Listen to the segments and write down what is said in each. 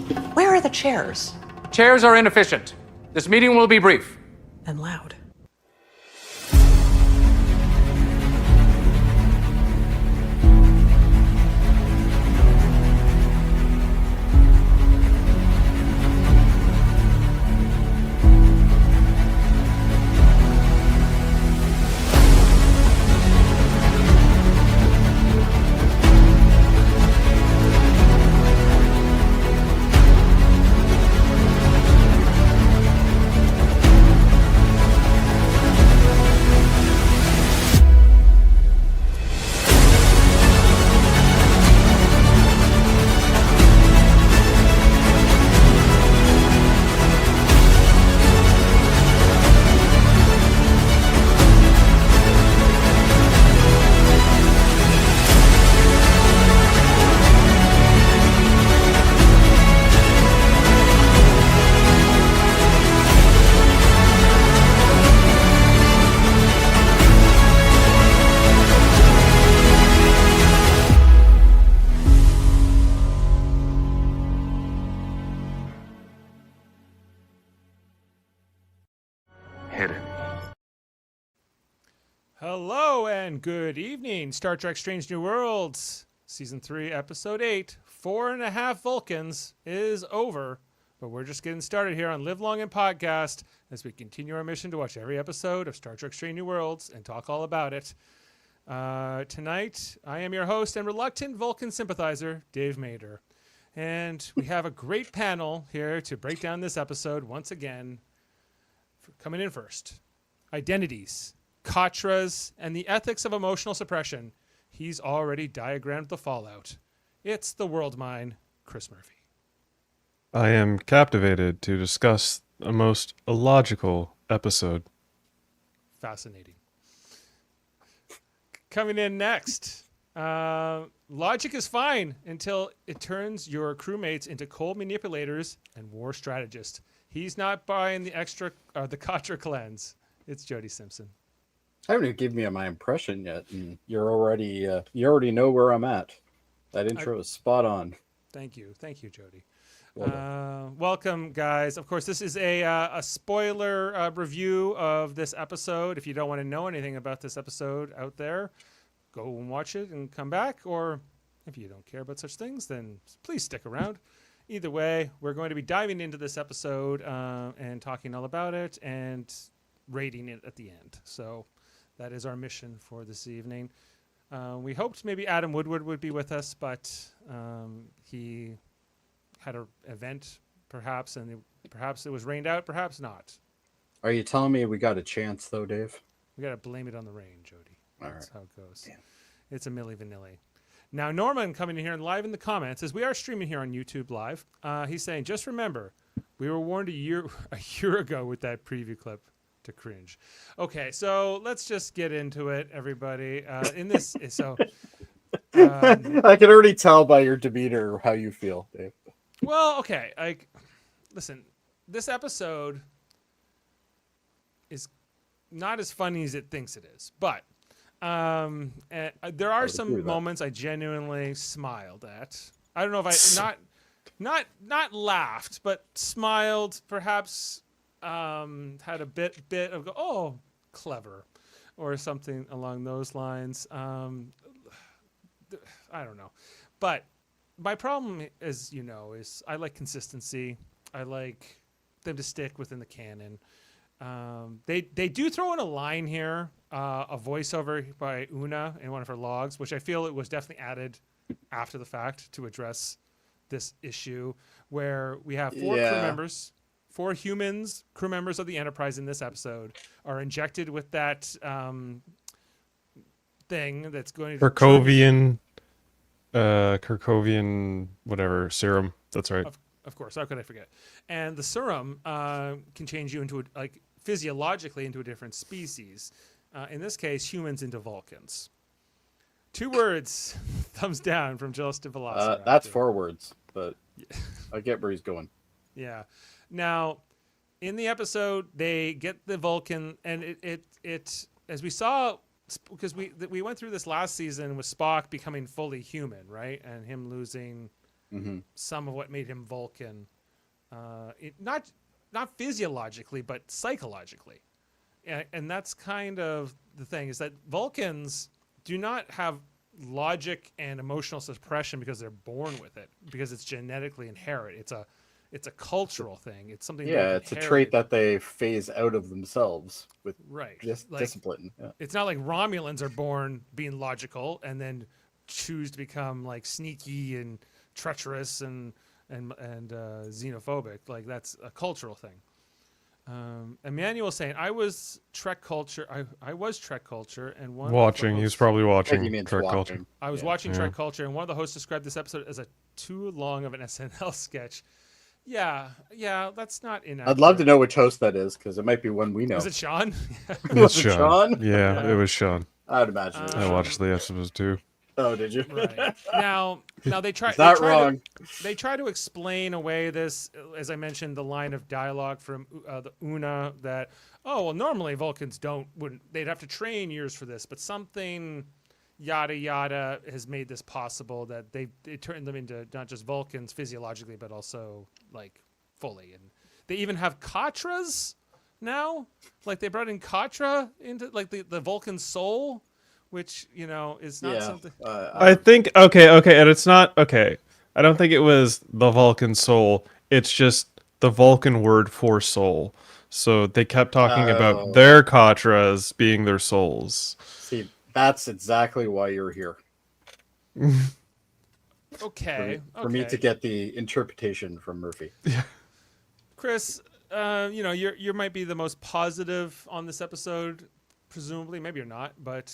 Where are the chairs? Chairs are inefficient. This meeting will be brief. And loud. Hello and good evening. Star Trek Strange New Worlds, Season 3, Episode 8, 4.5 Vulcans is over. But we're just getting started here on Live Long and Podcast as we continue our mission to watch every episode of Star Trek Strange New Worlds and talk all about it. Tonight, I am your host and reluctant Vulcan sympathizer, Dave Mader. And we have a great panel here to break down this episode once again. Coming in first, identities, Katras, and the ethics of emotional suppression. He's already diagrammed the fallout. It's the Worldmind, Chris Murphy. I am captivated to discuss a most illogical episode. Fascinating. Coming in next, logic is fine until it turns your crewmates into cold manipulators and war strategists. He's not buying the the Katra cleanse. It's Jody Simpson. I haven't even given me my impression yet, and you already know where I'm at. That intro is spot on. Thank you, Jody. Welcome, guys. Of course, this is a spoiler review of this episode. If you don't want to know anything about this episode out there, go and watch it and come back. Or if you don't care about such things, then please stick around. Either way, we're going to be diving into this episode and talking all about it and rating it at the end. So that is our mission for this evening. We hoped maybe Adam Woodward would be with us, but he had an event, perhaps, and perhaps it was rained out, perhaps not. Are you telling me we got a chance, though, Dave? We got to blame it on the rain, Jody. That's how it goes. Damn. It's a Milli Vanilli. Now, Norman coming in here and live in the comments, as we are streaming here on YouTube Live, he's saying, just remember, we were warned a year ago with that preview clip to cringe. Okay, so let's just get into it, everybody. I can already tell by your demeanor how you feel, Dave. Well, okay. Listen, this episode is not as funny as it thinks it is, but there are some moments I genuinely smiled at. I don't know if I not laughed, but smiled, perhaps had a bit of clever or something along those lines. I don't know, but my problem, as you know, is I like consistency. I like them to stick within the canon. They do throw in a line here, a voiceover by Una in one of her logs, which I feel it was definitely added after the fact to address this issue, where we have four humans, crew members of the Enterprise in this episode, are injected with that thing that's going to Kirkovian whatever serum. That's right. Of course, how could I forget? And the serum can change you into physiologically into a different species. In this case, humans into Vulcans. 2 words, thumbs down from Justin Velociraptor. That's 4 words, but I get where he's going. Yeah. Now, in the episode, they get the Vulcan, and it as we saw, because we went through this last season with Spock becoming fully human, right, and him losing some of what made him Vulcan, not physiologically but psychologically, and that's kind of the thing, is that Vulcans do not have logic and emotional suppression because they're born with it, because it's genetically inherent. It's a cultural thing. It's something. Yeah, it's a trait that they phase out of themselves with discipline. Yeah. It's not like Romulans are born being logical and then choose to become like sneaky and treacherous and xenophobic. Like, that's a cultural thing. Emmanuel saying, I was Trek culture, and one Watching. He was probably I think he watching means Trek watching. Culture. I was watching Trek Culture, and one of the hosts described this episode as a too long of an SNL sketch. Yeah, that's not inaccurate. I'd love to know which host that is, because it might be one we know. Was it Sean? Was it Sean? Yeah, it was Sean. I'd imagine. It was I Sean. watched the episodes too. Oh, did you? Right. Now they try. It's not wrong. They try to explain away this, as I mentioned, the line of dialogue from the Una that, normally Vulcans they'd have to train years for this, but something yada yada has made this possible, that they turned them into not just Vulcans physiologically but also like fully, and they even have Katras now. Like, they brought in Katra into like the Vulcan soul, which is not something. I think okay, and it's not okay. I don't think it was the Vulcan soul. It's just the Vulcan word for soul. So they kept talking about their Katras being their souls. See, that's exactly why you're here. Okay. For me to get the interpretation from Murphy. Yeah. Chris, you might be the most positive on this episode. Presumably, maybe you're not, but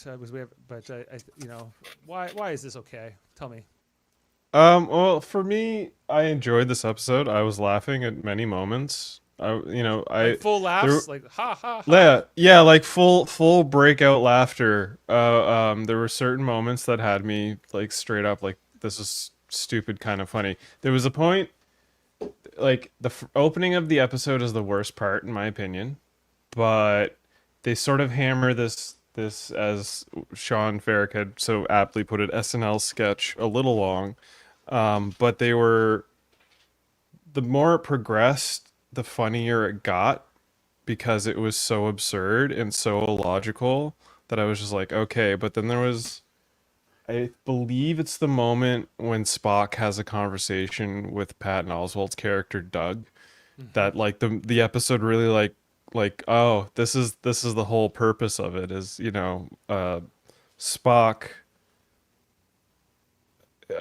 why is this okay? Tell me. Well, for me, I enjoyed this episode. I was laughing at many moments. Like full laughs, like ha ha ha. Yeah, like full breakout laughter. There were certain moments that had me like straight up like, this is stupid, kind of funny. There was a point, like the opening of the episode is the worst part in my opinion, but they sort of hammer this as Sean Ferrick had so aptly put it, SNL sketch a little long, but they were, the more it progressed, the funnier it got, because it was so absurd and so illogical that I was just like, okay. But then there was, I believe it's the moment when Spock has a conversation with Patton Oswalt's character Doug, that like the episode really like oh, this is the whole purpose of it, is Spock,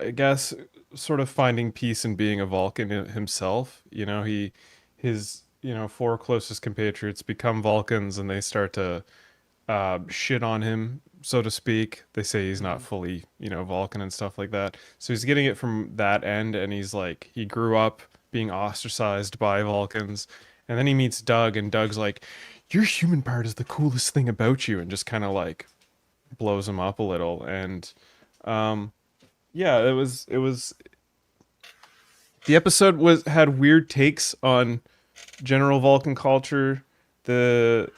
I guess, sort of finding peace in being a Vulcan himself. His four closest compatriots become Vulcans, and they start to shit on him, so to speak. They say he's not fully Vulcan and stuff like that, so he's getting it from that end, and he's like, he grew up being ostracized by Vulcans, and then he meets Doug, and Doug's like, your human part is the coolest thing about you, and just kind of like blows him up a little. And yeah, it was the episode had weird takes on general Vulcan culture. The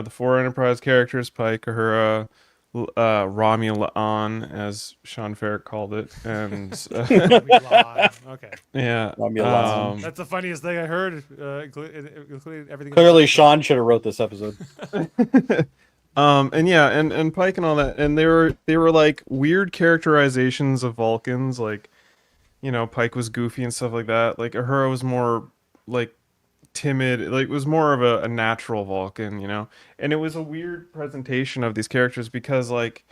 four Enterprise characters, Pike, Uhura, Romulan, as Sean Ferrick called it, and Okay. yeah, Romulan. That's the funniest thing I heard, including everything. Clearly, Sean should have wrote this episode. and yeah, and Pike and all that, and they were like weird characterizations of Vulcans, like Pike was goofy and stuff like that. Like Uhura was more like timid, like was more of a natural Vulcan, and it was a weird presentation of these characters, because like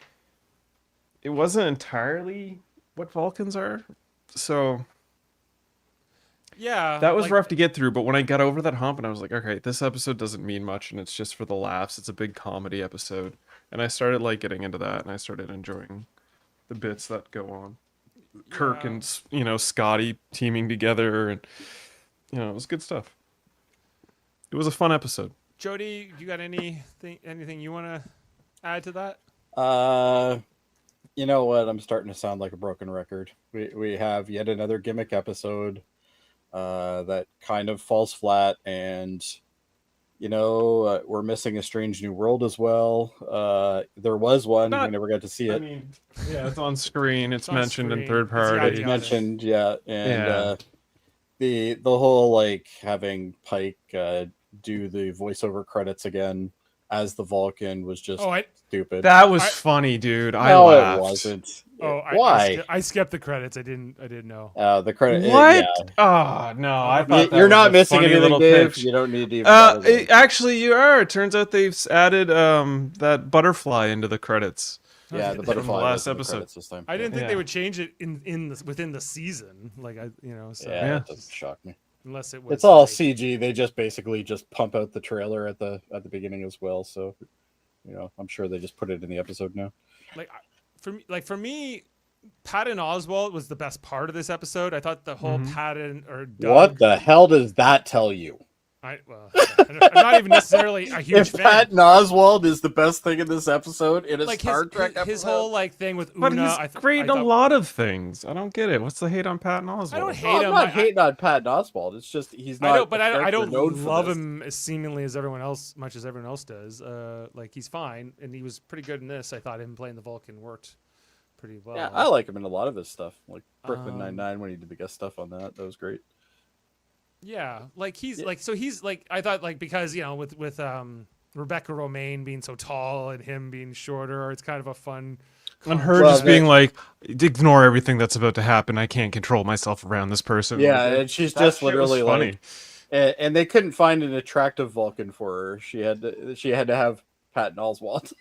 it wasn't entirely what Vulcans are. So yeah, that was rough to get through, but when I got over that hump and I was like, okay, this episode doesn't mean much and it's just for the laughs, it's a big comedy episode, and I started like getting into that, and I started enjoying the bits that go on. Kirk and Scotty teaming together, and it was good stuff. It was a fun episode. Jody, you got anything you want to add to that? You know what? I'm starting to sound like a broken record. We have yet another gimmick episode that kind of falls flat, and we're missing a Strange New World as well. There was one. We never got to see it. I mean, yeah, it's on screen. It's on mentioned in screen. third It's party. yada It's yada. mentioned, yeah, and Yeah. The whole like having Pike do the voiceover credits again as the Vulcan was just stupid. That was I- funny, dude. I No, laughed. it wasn't. Why? I skipped the credits. I didn't know. The credit. What? Yeah. Oh no! I thought that You're was not a missing funny anything, little Dave. pitch. You don't need to even bother with it. Actually, you are. It turns out they've added that butterfly into the credits. Yeah, the From the butterfly last was in the episode. credits this time. I didn't think Yeah. they would change it within the season. So, Yeah, it doesn't shock me. unless it was. It's all like- CG. They just basically just pump out the trailer at the beginning as well. So, I'm sure they just put it in the episode now. For me, Patton Oswalt was the best part of this episode. I thought the whole Patton or Doug. What the hell does that tell you? I'm not even necessarily a huge If fan. Patton Oswalt is the best thing in this episode in a Like Star Trek episode, his whole thing with But Una. he's great in a lot of things. I don't get it. What's the hate on Patton Oswalt? I don't hate I'm him. not hating on Patton Oswalt. It's just he's not. I know, but a I character don't known for love this. him as seemingly as everyone else, much as everyone else does. He's fine, and he was pretty good in this. I thought him playing the Vulcan worked pretty well. Yeah, I like him in a lot of his stuff, like Brooklyn Nine-Nine when he did the guest stuff on that. That was great. Yeah, he's I thought because with Rebecca Romaine being so tall and him being shorter, it's kind of a fun. And her Well, just being like, ignore everything that's about to happen. I can't control myself around this person. Yeah, Like, and she's that just shit was literally funny. like, and they couldn't find an attractive Vulcan for her. She had to have Patton Oswalt.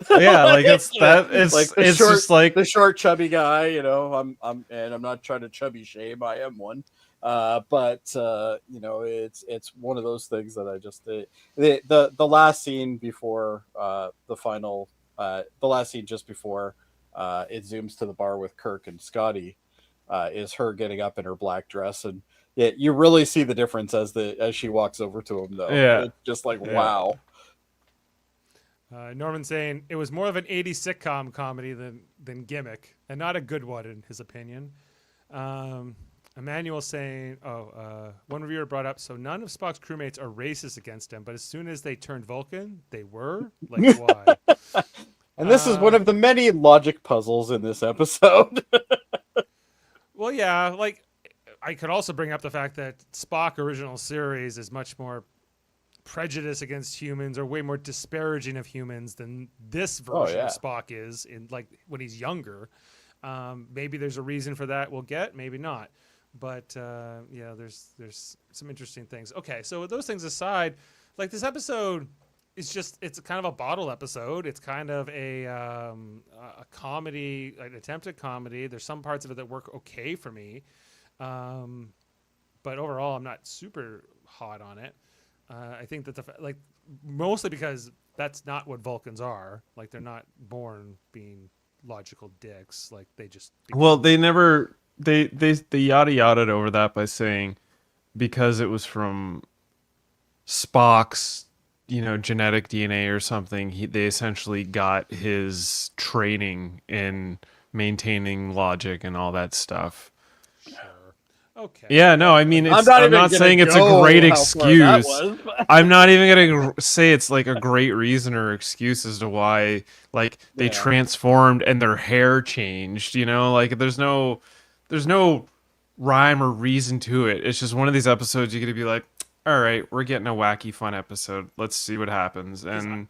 Yeah, like it's the it's short, just like the short chubby guy. I'm not trying to chubby shame. I am one. But it's one of those things that I just the last scene before the final the last scene just before it zooms to the bar with Kirk and Scotty is her getting up in her black dress, and you really see the difference as she walks over to him though. Yeah. It's just like Yeah. wow. Norman saying it was more of an 80s sitcom comedy than gimmick, and not a good one in his opinion. Emmanuel saying, one reviewer brought up, so none of Spock's crewmates are racist against him, but as soon as they turned Vulcan, they were? Like, why? And this is one of the many logic puzzles in this episode. Well, yeah, I could also bring up the fact that Spock original series is much more prejudiced against humans or way more disparaging of humans than this version of Spock is in when he's younger. Maybe there's a reason for that we'll get, maybe not. But there's some interesting things. Okay, so with those things aside, this episode is it's kind of a bottle episode. It's kind of a comedy, an attempted comedy. There's some parts of it that work okay for me. But overall, I'm not super hot on it. I think that mostly because that's not what Vulcans are. They're not born being logical dicks. They just well, they never they yada yada over that by saying because it was from Spock's genetic DNA or something. They essentially got his training in maintaining logic and all that stuff. okay. Yeah, no, I mean, I'm not not saying it's a great excuse. I'm not even gonna say it's a great reason or excuse as to why they transformed and their hair changed. There's no rhyme or reason to it. It's just one of these episodes you're gonna be like, all right, we're getting a wacky fun episode. Let's see what happens. And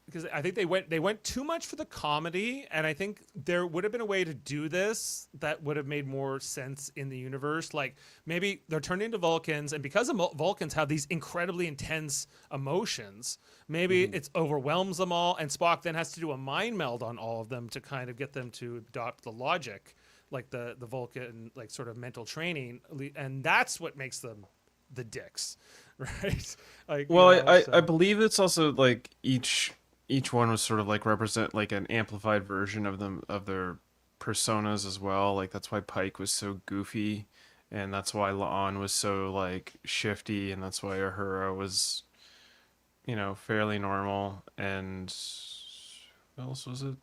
because I think they went too much for the comedy, and I think there would have been a way to do this that would have made more sense in the universe. Maybe they're turned into Vulcans, and because Vulcans have these incredibly intense emotions, maybe it overwhelms them all, and Spock then has to do a mind meld on all of them to kind of get them to adopt the logic, the Vulcan sort of mental training, and that's what makes them the dicks, right? I believe it's also each one was sort of represent an amplified version of them, of their personas as well. That's why Pike was so goofy, and that's why La'an was so shifty, and that's why Uhura was fairly normal. And what else was it?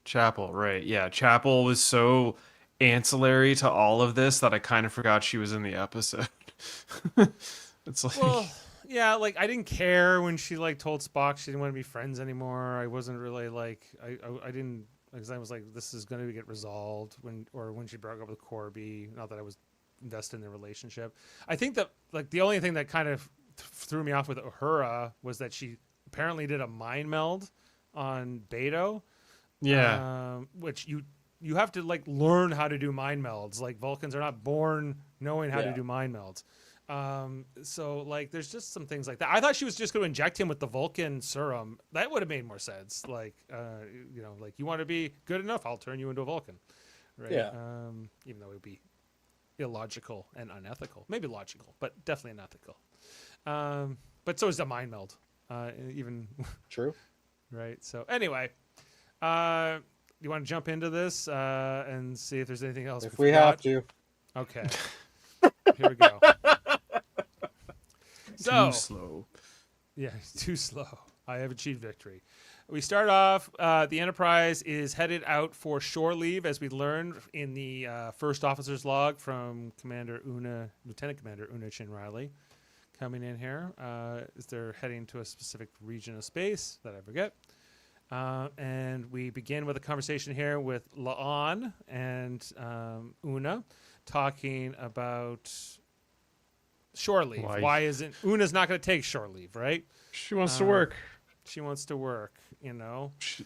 Chapel, right? Yeah, Chapel was so ancillary to all of this that I kind of forgot she was in the episode. It's like, Well, yeah, like I didn't care when she like told Spock she didn't want to be friends anymore. I wasn't really like I didn't because I was like this is going to get resolved when she broke up with Corby. Not that I was invested in the relationship. I think that like the only thing that kind of threw me off with Uhura was that she apparently did a mind meld on Beto. yeah. Which you have to like learn how to do mind melds. Like Vulcans are not born knowing how to do mind melds. So like there's just some things like that. I thought she was just going to inject him with the Vulcan serum. That would have made more sense. Like like you want to be good enough, I'll turn you into a Vulcan. Right? Yeah. Even though it would be illogical and unethical. Maybe logical, but definitely unethical. But so is the mind meld. Even True. right. So anyway, you want to jump into this and see if there's anything else? If we have to. Okay. Here we go. So Too slow. yeah, too slow. I have achieved victory. We start off. The Enterprise is headed out for shore leave, as we learned in the first officer's log from Lieutenant Commander Una Chin Riley, coming in here. As they're heading to a specific region of space that I forget. And we begin with a conversation here with La'an and Una talking about shore leave. Why isn't Una's not going to take shore leave, right? She wants to work. She wants to work, and La'an's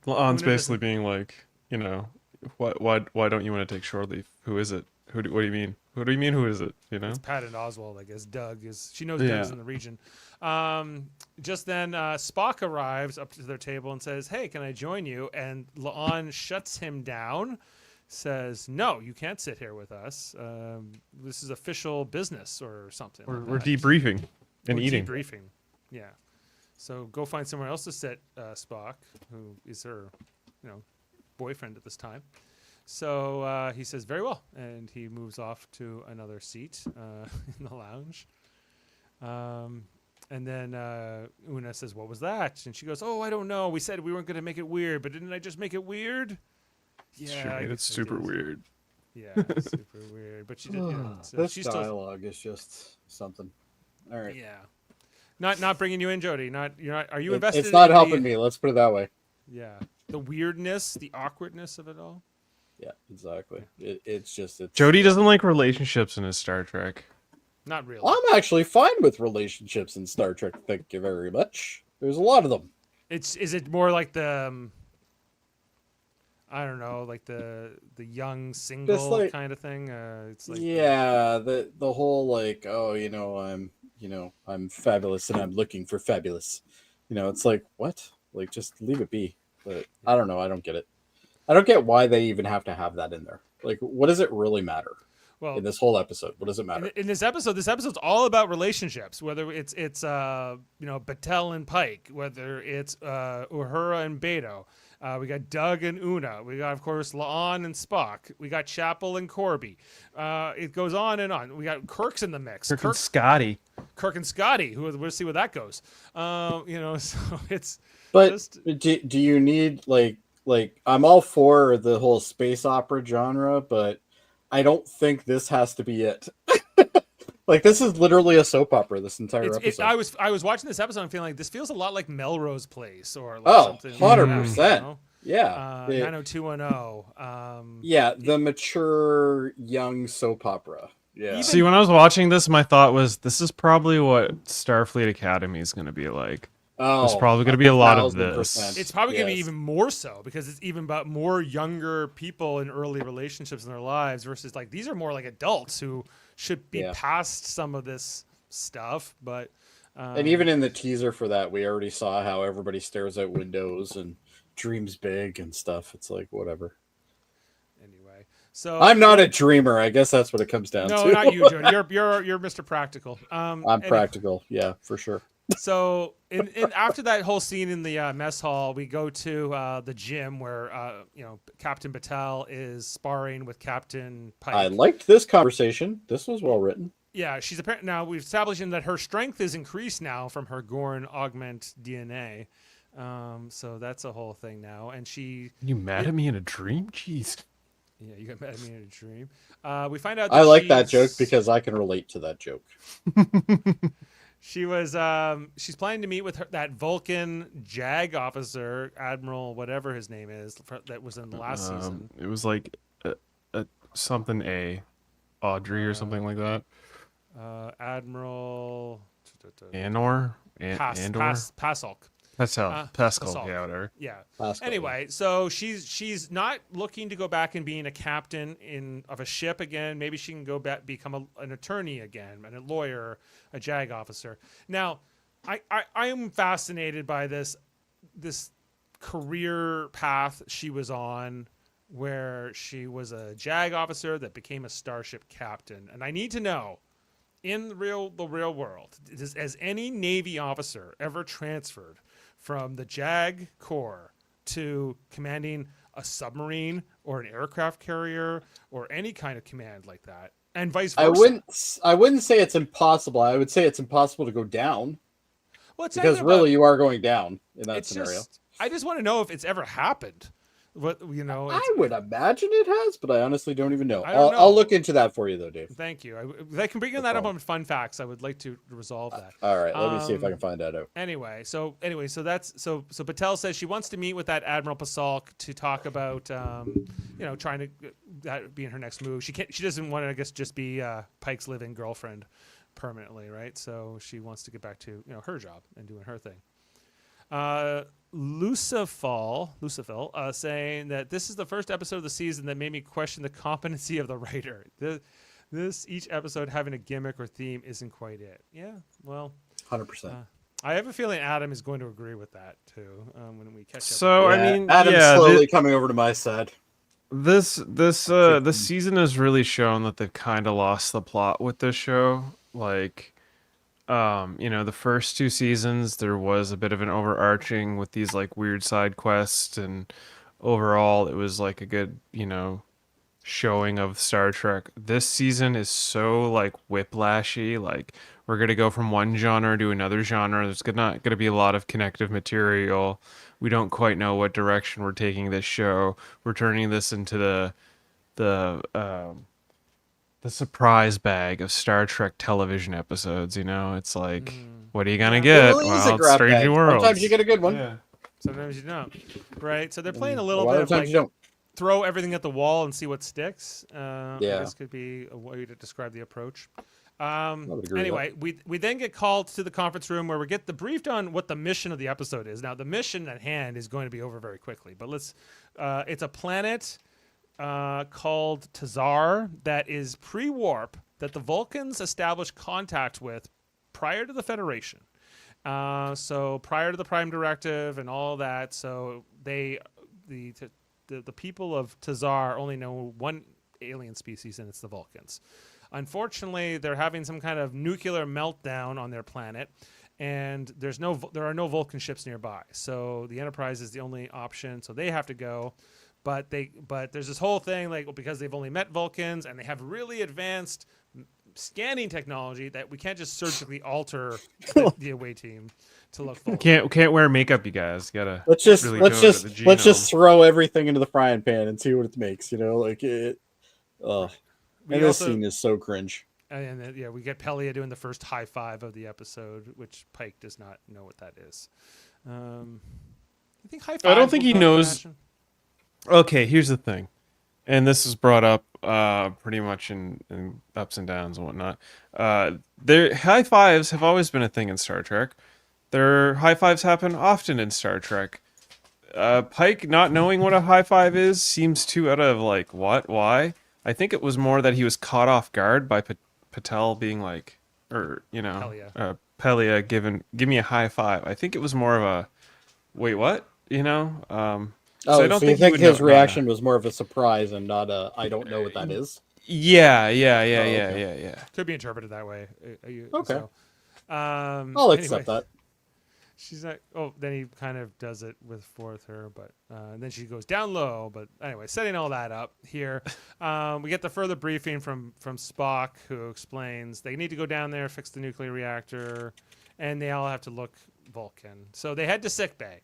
Una basically being like, why don't you want to take shore leave? Who is it? What do you mean? What do you mean? Who is it? It's Pat and Oswald, I guess. Doug is. She knows Yeah. Doug's in the region. Just then, Spock arrives up to their table and says, "Hey, can I join you?" And La'an shuts him down. Says, "No, you can't sit here with us. This is official business or something." We're debriefing and eating. Debriefing, yeah. So go find somewhere else to sit, Spock, who is her, boyfriend at this time. So he says, "Very well," and he moves off to another seat in the lounge. And then Una says, "What was that?" And she goes, "Oh, I don't know. We said we weren't going to make it weird, but didn't I just make it weird?" Yeah, It's super weird. Yeah, super weird. But she did. So This she's dialogue is just something. All right. Yeah. Not bringing you in, Jody. You're not. Are you invested? It's not in helping me. Let's put it that way. Yeah. The weirdness, the awkwardness of it all. Yeah, exactly. It's Jody doesn't like relationships in his Star Trek. Not really. I'm actually fine with relationships in Star Trek. Thank you very much. There's a lot of them. Is it more like the I don't know, like the young single kind of thing? It's like the whole like, oh, I'm fabulous and I'm looking for fabulous. It's like, what? Like, just leave it be. But I don't know. I don't get it. I don't get why they even have to have that in there. Like, what does it really matter? Well, in this whole episode, what does it matter? In this episode's all about relationships. Whether it's Batel and Pike, whether it's Uhura and Beto. We got Doug and Una. We got, of course, La'an and Spock. We got Chapel and Corby. It goes on and on. We got Kirk's in the mix. Kirk and Scotty. Kirk and Scotty. We'll see where that goes. So it's. But just... do you need like I'm all for the whole space opera genre, but I don't think this has to be it. Like, this is literally a soap opera, this entire episode. I was watching this episode and feeling like this feels a lot like Melrose Place or like something. 100%. Yeah. 90210. Yeah, the mature young soap opera. Yeah. See, when I was watching this, my thought was, this is probably what Starfleet Academy is going to be like. There's probably going to be a lot of this. It's probably going to be even more so because it's even about more younger people in early relationships in their lives versus like these are more like adults who should be past some of this stuff. But and even in the teaser for that, we already saw how everybody stares out windows and dreams big and stuff. It's like, whatever. Anyway, so I'm not a dreamer. I guess that's what it comes down to. No, not you, Jody. You're Mr. Practical. I'm practical. Yeah, for sure. So after that whole scene in the mess hall, we go to the gym where Captain Batel is sparring with Captain Pike. I liked this conversation. This was well written. Yeah, she's apparently now we've established that her strength is increased now from her Gorn augment DNA. So that's a whole thing now, and she. You mad at me in a dream? Jeez. Yeah, you got mad at me in a dream. We find out. I like that she's- joke because I can relate to that joke. She was she's planning to meet with that Vulcan JAG officer, Admiral whatever his name is, that was in the last season. It was like something Audrey or something like that. Admiral Andor. Andor. Pasolk. Pascal. Pascal. Yeah, whatever. Yeah. Pascal, Anyway, so she's not looking to go back and being a captain of a ship again. Maybe she can go back become an attorney again, and a lawyer, a JAG officer. Now, I am fascinated by this career path she was on, where she was a JAG officer that became a starship captain, and I need to know. In the real world, has any Navy officer ever transferred from the JAG Corps to commanding a submarine or an aircraft carrier or any kind of command like that, and vice versa? I wouldn't say it's impossible. I would say it's impossible to go down, Well, it's because really you are going down in that scenario. I just want to know if it's ever happened. What I would imagine it has, but I honestly don't even know. I don't know. I'll look into that for you, though, Dave. Thank you. I can bring that up on fun facts. I would like to resolve that. All right, let me see if I can find that out. Anyway, so Patel says she wants to meet with that Admiral Pasolk to talk about trying to that being her next move. She doesn't want to, I guess, just be Pike's live-in girlfriend permanently, right? So she wants to get back to her job and doing her thing. Lucifel saying that this is the first episode of the season that made me question the competency of the writer. Each episode having a gimmick or theme isn't quite it. Yeah, well, 100%. I have a feeling Adam is going to agree with that too when we catch up. So I mean, Adam's slowly coming over to my side. This season has really shown that they've kind of lost the plot with this show. Like, the first two seasons there was a bit of an overarching with these like weird side quests, and overall it was like a good showing of Star Trek. This season is so like whiplashy. Like, we're gonna go from one genre to another genre. There's not gonna be a lot of connective material. We don't quite know what direction we're taking this show. We're turning this into the surprise bag of Star Trek television episodes. It's like, what are you gonna get? It really is a Well, grab Strange bag. New Worlds. Sometimes you get a good one. Yeah. Sometimes you don't, right? So they're playing a little A lot bit of of times like you don't. throw everything at the wall and see what sticks. Yeah. This could be a way to describe the approach. would agree with Anyway, we then get called to the conference room where we get briefed on what the mission of the episode is. Now, the mission at hand is going to be over very quickly, but it's a planet called Tazar that is pre-warp that the Vulcans established contact with prior to the Federation. So prior to the Prime Directive and all that, so the people of Tazar only know one alien species, and it's the Vulcans. Unfortunately, they're having some kind of nuclear meltdown on their planet, and there are no Vulcan ships nearby. So the Enterprise is the only option. So they have to go, but there's this whole thing because they've only met Vulcans and they have really advanced scanning technology that we can't just surgically alter the away team to look Vulcan. Can't wear makeup, you guys. Gotta Let's just genome. throw everything into the frying pan and see what it makes. This scene is so cringe. And then, we get Pelia doing the first high five of the episode, which Pike does not know what that is. I think high five. I don't think he knows. Okay, here's the thing, and this is brought up pretty much in ups and downs and whatnot. Their high fives have always been a thing in Star Trek. Their high fives happen often in Star Trek. Pike not knowing what a high five is seems too out of what? Why? I think it was more that he was caught off guard by Patel being Pelia give me a high five. I think it was more of a wait, what? So I don't think you think his reaction was more of a surprise and not a I don't know what that is? Yeah. Could be interpreted that way. Okay. So, I'll accept that. She's like, then he kind of does it with her, but then she goes down low. But anyway, setting all that up here, we get the further briefing from Spock, who explains they need to go down there, fix the nuclear reactor, and they all have to look Vulcan. So they head to sickbay.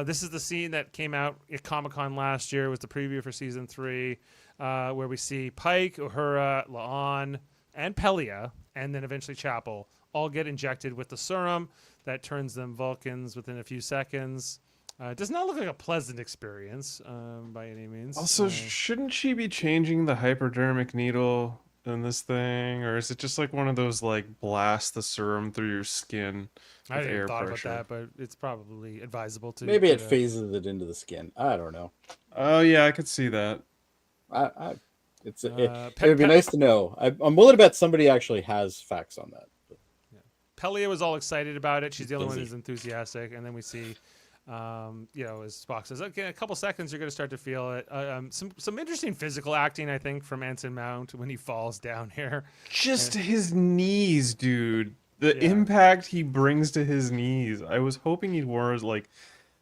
This is the scene that came out at Comic-Con last year. It was the preview for season 3, where we see Pike, Uhura, La'an, and Pelia, and then eventually Chapel, all get injected with the serum that turns them Vulcans within a few seconds. It does not look like a pleasant experience by any means. Also, shouldn't she be changing the hypodermic needle in this thing, or is it just like one of those like blast the serum through your skin I with hadn't air even thought pressure? about that, but it's probably advisable to. Maybe do it that. phases it into the skin. I don't know. Oh yeah, I could see that. It would be nice to know. I'm willing to bet somebody actually has facts on that. Pelia was all excited about it. She's the only one Busy. who's enthusiastic, and then we see, as Spock says, okay, in a couple seconds you're going to start to feel it. Some interesting physical acting, I think, from Anson Mount when he falls down here. Just his knees, dude. The Yeah. impact he brings to his knees. I was hoping he wore like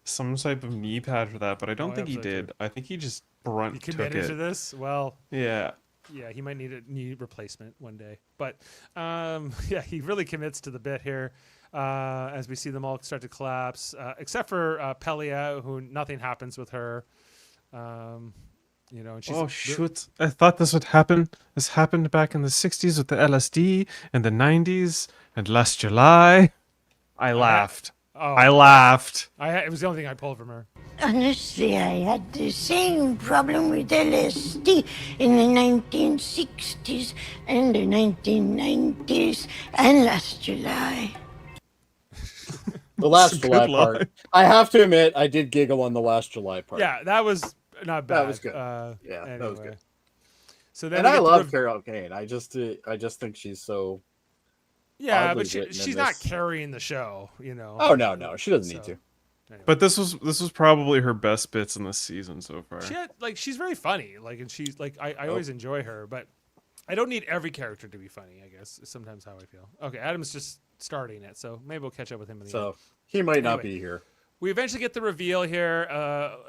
some type of knee pad for that, but I don't Oh, think he absolutely. did. I think he just He brunt took committed to it. this. Well, Yeah. yeah, he might need a knee replacement one day. But yeah, he really commits to the bit here as we see them all start to collapse, except for Pelia, who nothing happens with her. And she's Oh shoot! I thought this would happen. This happened back in the '60s with the LSD, and the '90s, and last July. I laughed. Oh, I laughed. it was the only thing I pulled from her. Honestly, I had the same problem with LSD in the 1960s and the 1990s and last July. The last That's a July good part. line. I have to admit, I did giggle on the last July part. Yeah, that was not bad. That was good. Yeah, anyway. that was good. So then And we I get the love Carol Kane. I just think she's so. Yeah, oddly but written in she's not this. carrying the show, Oh no, she doesn't need So- to. But this was probably her best bits in this season so far. She's very funny, and she's like I always enjoy her, but I don't need every character to be funny. I guess is sometimes how I feel. Okay, Adam's just starting it, so maybe we'll catch up with him in the end. So he might not Anyway. be here. We eventually get the reveal here,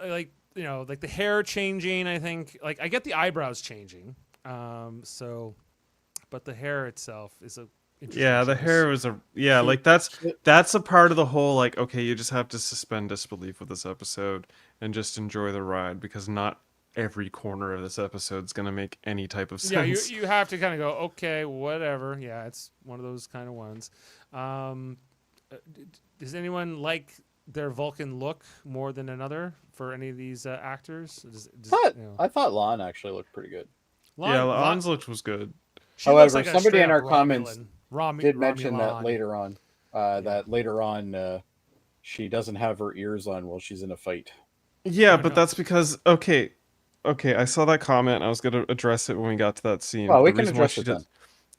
like the hair changing. I think I get the eyebrows changing. But the hair itself is a interesting Yeah, the choice. hair was like that's a part of the whole like okay, you just have to suspend disbelief with this episode and just enjoy the ride because not every corner of this episode is gonna make any type of Yeah, sense. you have to kind of go, okay, whatever. Yeah, it's one of those kind of ones. Does anyone like their Vulcan look more than another for any of these actors? I thought Lon actually looked pretty good. Yeah, Lon's look was good. she looks However, like a somebody in straight-up our comments Romulan. Did mention that Romulan. later on. She doesn't have her ears on while she's in a fight. Yeah, Why but not? that's because okay, I saw that comment. And I was gonna address it when we got to that scene. Well, we The can reason why address she it did- then.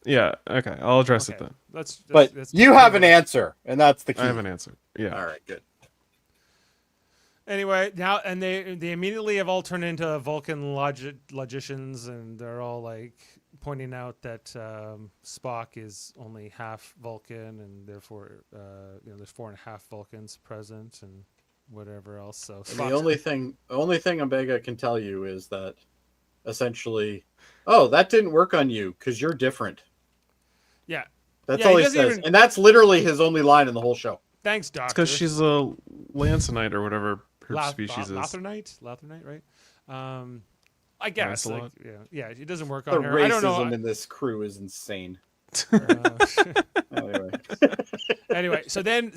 Yeah, okay, I'll address it Okay, then. But that's you have an answer, and that's the key. I have an answer. Yeah. All right, good. Anyway, now and they immediately have all turned into Vulcan logicians, and they're all like pointing out that Spock is only half Vulcan, and therefore there's 4.5 Vulcans present, and whatever else. So And Spock's- the only thing Omega can tell you is that essentially, oh, that didn't work on you because you're different. yeah, That's Yeah, all he he doesn't says, even- and that's literally his only line in the whole show. thanks, Doctor. Because she's a Lanceonite or whatever her species is. Lathernite, right? I guess. Like, Lancelot? yeah, it doesn't work The on her. I don't know. racism in this crew is insane. Anyway, Anyway, so then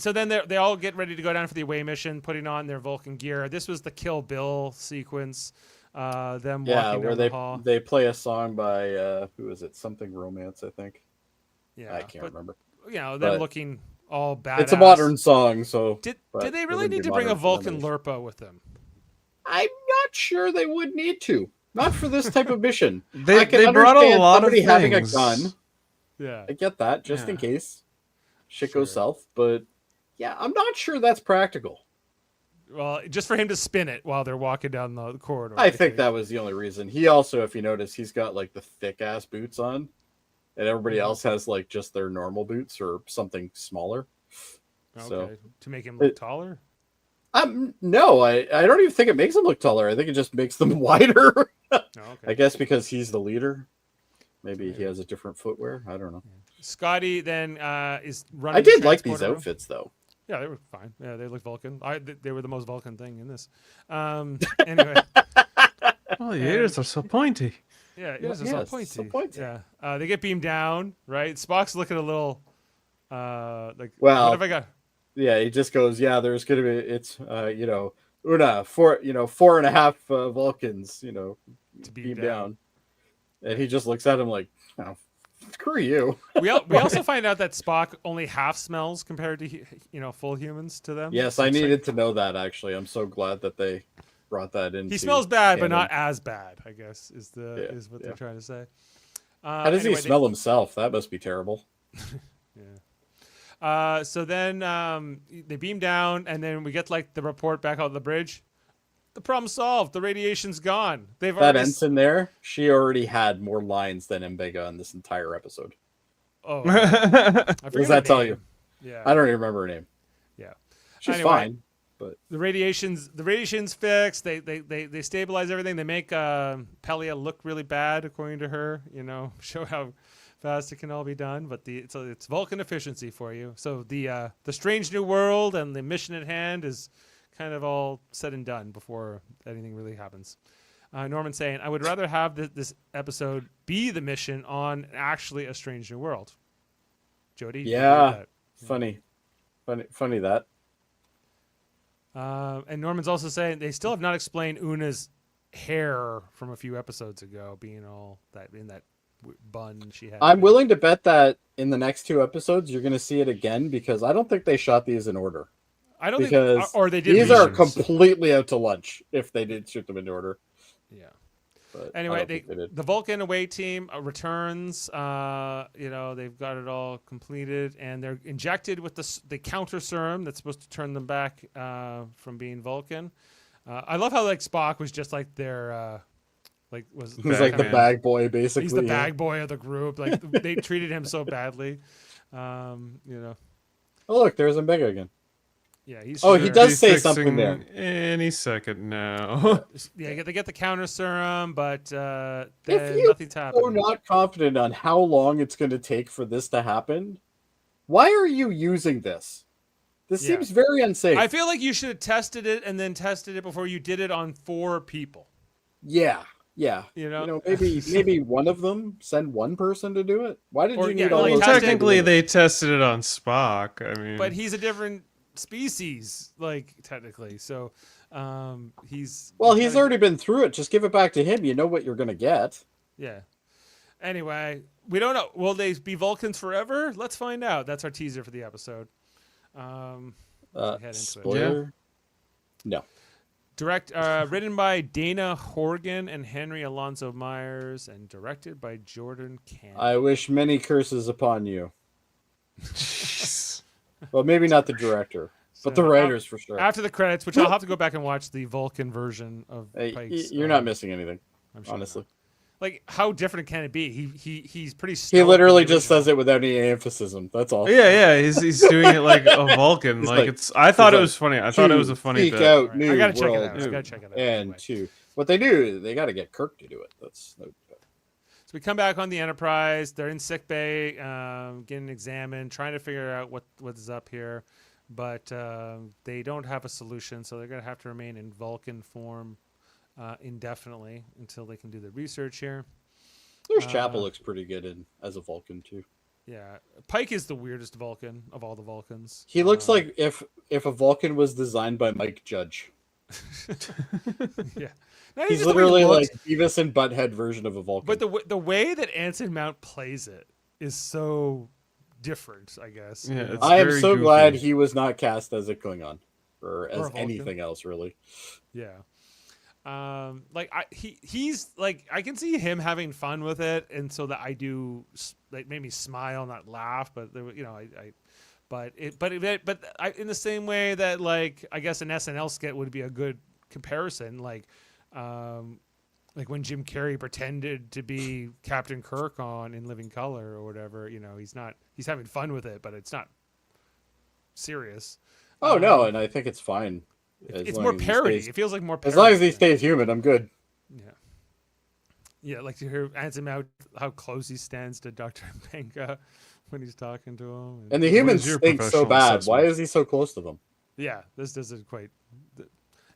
they all get ready to go down for the away mission, putting on their Vulcan gear. This was the Kill Bill sequence. Them yeah, walking where down the hall. they play a song by who is it? Something Romance, I think. Yeah, I can't but, remember. them but- looking all badass. It's a modern song, so Did but they it really wouldn't need be to bring a modern for Vulcan them. Lurpa with them? I'm not sure they would need to. Not for this type of mission. They I can brought a understand lot of somebody having a things. gun. Yeah. I get that, just in Yeah. case shit goes Sure. south. But yeah, I'm not sure that's practical. Well, just for him to spin it while they're walking down the corridor. I think that was the only reason. He also, if you notice, he's got like the thick ass boots on, and everybody Mm-hmm. else has like just their normal boots or something smaller. Okay. So To make him look It- taller. no, I don't even think it makes them look taller. I think it just makes them wider. Oh, okay. I guess because he's the leader. Maybe he has a different footwear. I don't know. Scotty then is running. I the did like these transporter room. outfits though. Yeah, they were fine. Yeah, they looked Vulcan. They were the most Vulcan thing in this. Anyway. Oh, the ears are so pointy. Yeah, Yeah, ears are yeah, so pointy. so pointy. Yeah. They get beamed down, right? Spock's looking a little like, Well, what have I got? Yeah, he just goes, yeah, there's gonna be Una, 4.5 Vulcans, To beam beam down. down. And he just looks at him like, oh, screw you. We also find out that Spock only half smells compared to full humans to them. Yes, I needed to know that actually. I'm so glad that they brought that in. He smells bad, but canon. not as bad, I guess, is what they're trying to say. How does he smell himself? That must be terrible. So then they beam down, and then we get like the report back out of the bridge. The problem's solved. The ratiation's gone. They've That already ensign there, she already had more lines than Mbega in this entire episode. Oh, I What does that tell you? Yeah, I don't even remember her name. yeah. She's Anyway, fine, but the radiation's fixed. They stabilize everything. They make Pelia look really bad, according to her. Show how fast it can all be done. But it's Vulcan efficiency for you. So the strange new world and the mission at hand is kind of all said and done before anything really happens. Norman saying, I would rather have this episode be the mission on actually a strange new world. Jody? you agree with yeah, that? funny that. And Norman's also saying they still have not explained Una's hair from a few episodes ago being all that in that bun she had. I'm willing to bet that in the next 2 episodes you're going to see it again because I don't think they shot these in order. I don't Because think, or they did. these are reasons. completely out to lunch if they did shoot them in order. Yeah. But I Anyway, don't think they did. the Vulcan away team returns. They've got it all completed, and they're injected with the counter serum that's supposed to turn them back from being Vulcan. I love how like Spock was just like their He's like the man. bag boy, basically. he's the yeah. bag boy of the group. Like they treated him so badly. Oh, look, there's Mbega again. Yeah, he's. Oh, he sure- does He's say fixing something there. Any second now. Yeah, they get the counter serum, but If then you nothing's are happening. not confident on how long it's going to take for this to happen, why are you using this? This Yeah. seems very unsafe. I feel like you should have tested it and then tested it before you did it on 4 people. Yeah. Maybe one of them send one person to do it. Why did Or, you yeah, need all like those? testing- Technically, they tested it on Spock. I mean, But he's a different species, like technically. So he's He's already been through it. Just give it back to him. You know what you're going to get. Yeah. Anyway, we don't know. Will they be Vulcans forever? Let's find out. That's our teaser for the episode. Head into it. Spoiler? No. Written by Dana Horgan and Henry Alonso Myers, and directed by Jordan Cannon. I wish many curses upon you. Well, maybe not the director, but the So, writers for sure. After the credits, which I'll have to go back and watch the Vulcan version of Hey, Pike's. you're not missing anything, I'm sure honestly. not. Like, how different can it be? He's pretty. He stoic literally in the just original. says it without any emphasis. That's all. yeah, he's doing it like a Vulcan. He's like like- it's. I thought it like, was funny. I thought it was a funny Seek bit. out Alright, new I gotta check it world out. I gotta check it out. And Anyway. 2. What they do, they got to get Kirk to do it. That's no. So we come back on the Enterprise. They're in sickbay, getting examined, trying to figure out what's up here, but they don't have a solution. So they're gonna have to remain in Vulcan form indefinitely until they can do the research here. There's Chapel looks pretty good as a Vulcan too. Yeah, Pike is the weirdest Vulcan of all the Vulcans. He looks like if a Vulcan was designed by Mike Judge. Yeah, Not He's even the way he literally looks, like Beavis and Butthead version of a Vulcan. but the way that Anson Mount plays it is so different. I guess. Yeah, you know? it's I am very so goofy. glad he was not cast as a Klingon or as Vulcan. anything else, really. Yeah. He's like, I can see him having fun with it, and so that I do like made me smile, not laugh, but there, you know, in the same way that like I guess an SNL skit would be a good comparison, like when Jim Carrey pretended to be Captain Kirk on In Living Color or whatever, you know, he's having fun with it, but it's not serious. Oh no, and I think it's fine. As It's long more as he parody. stays- It feels like more parody. As long as he stays human, I'm good. Yeah. Yeah, like to hear Anson Mount, how close he stands to Dr. Benga when he's talking to him. And the What humans is your stink so professional bad. Why assessment? is he so close to them? Yeah, this isn't quite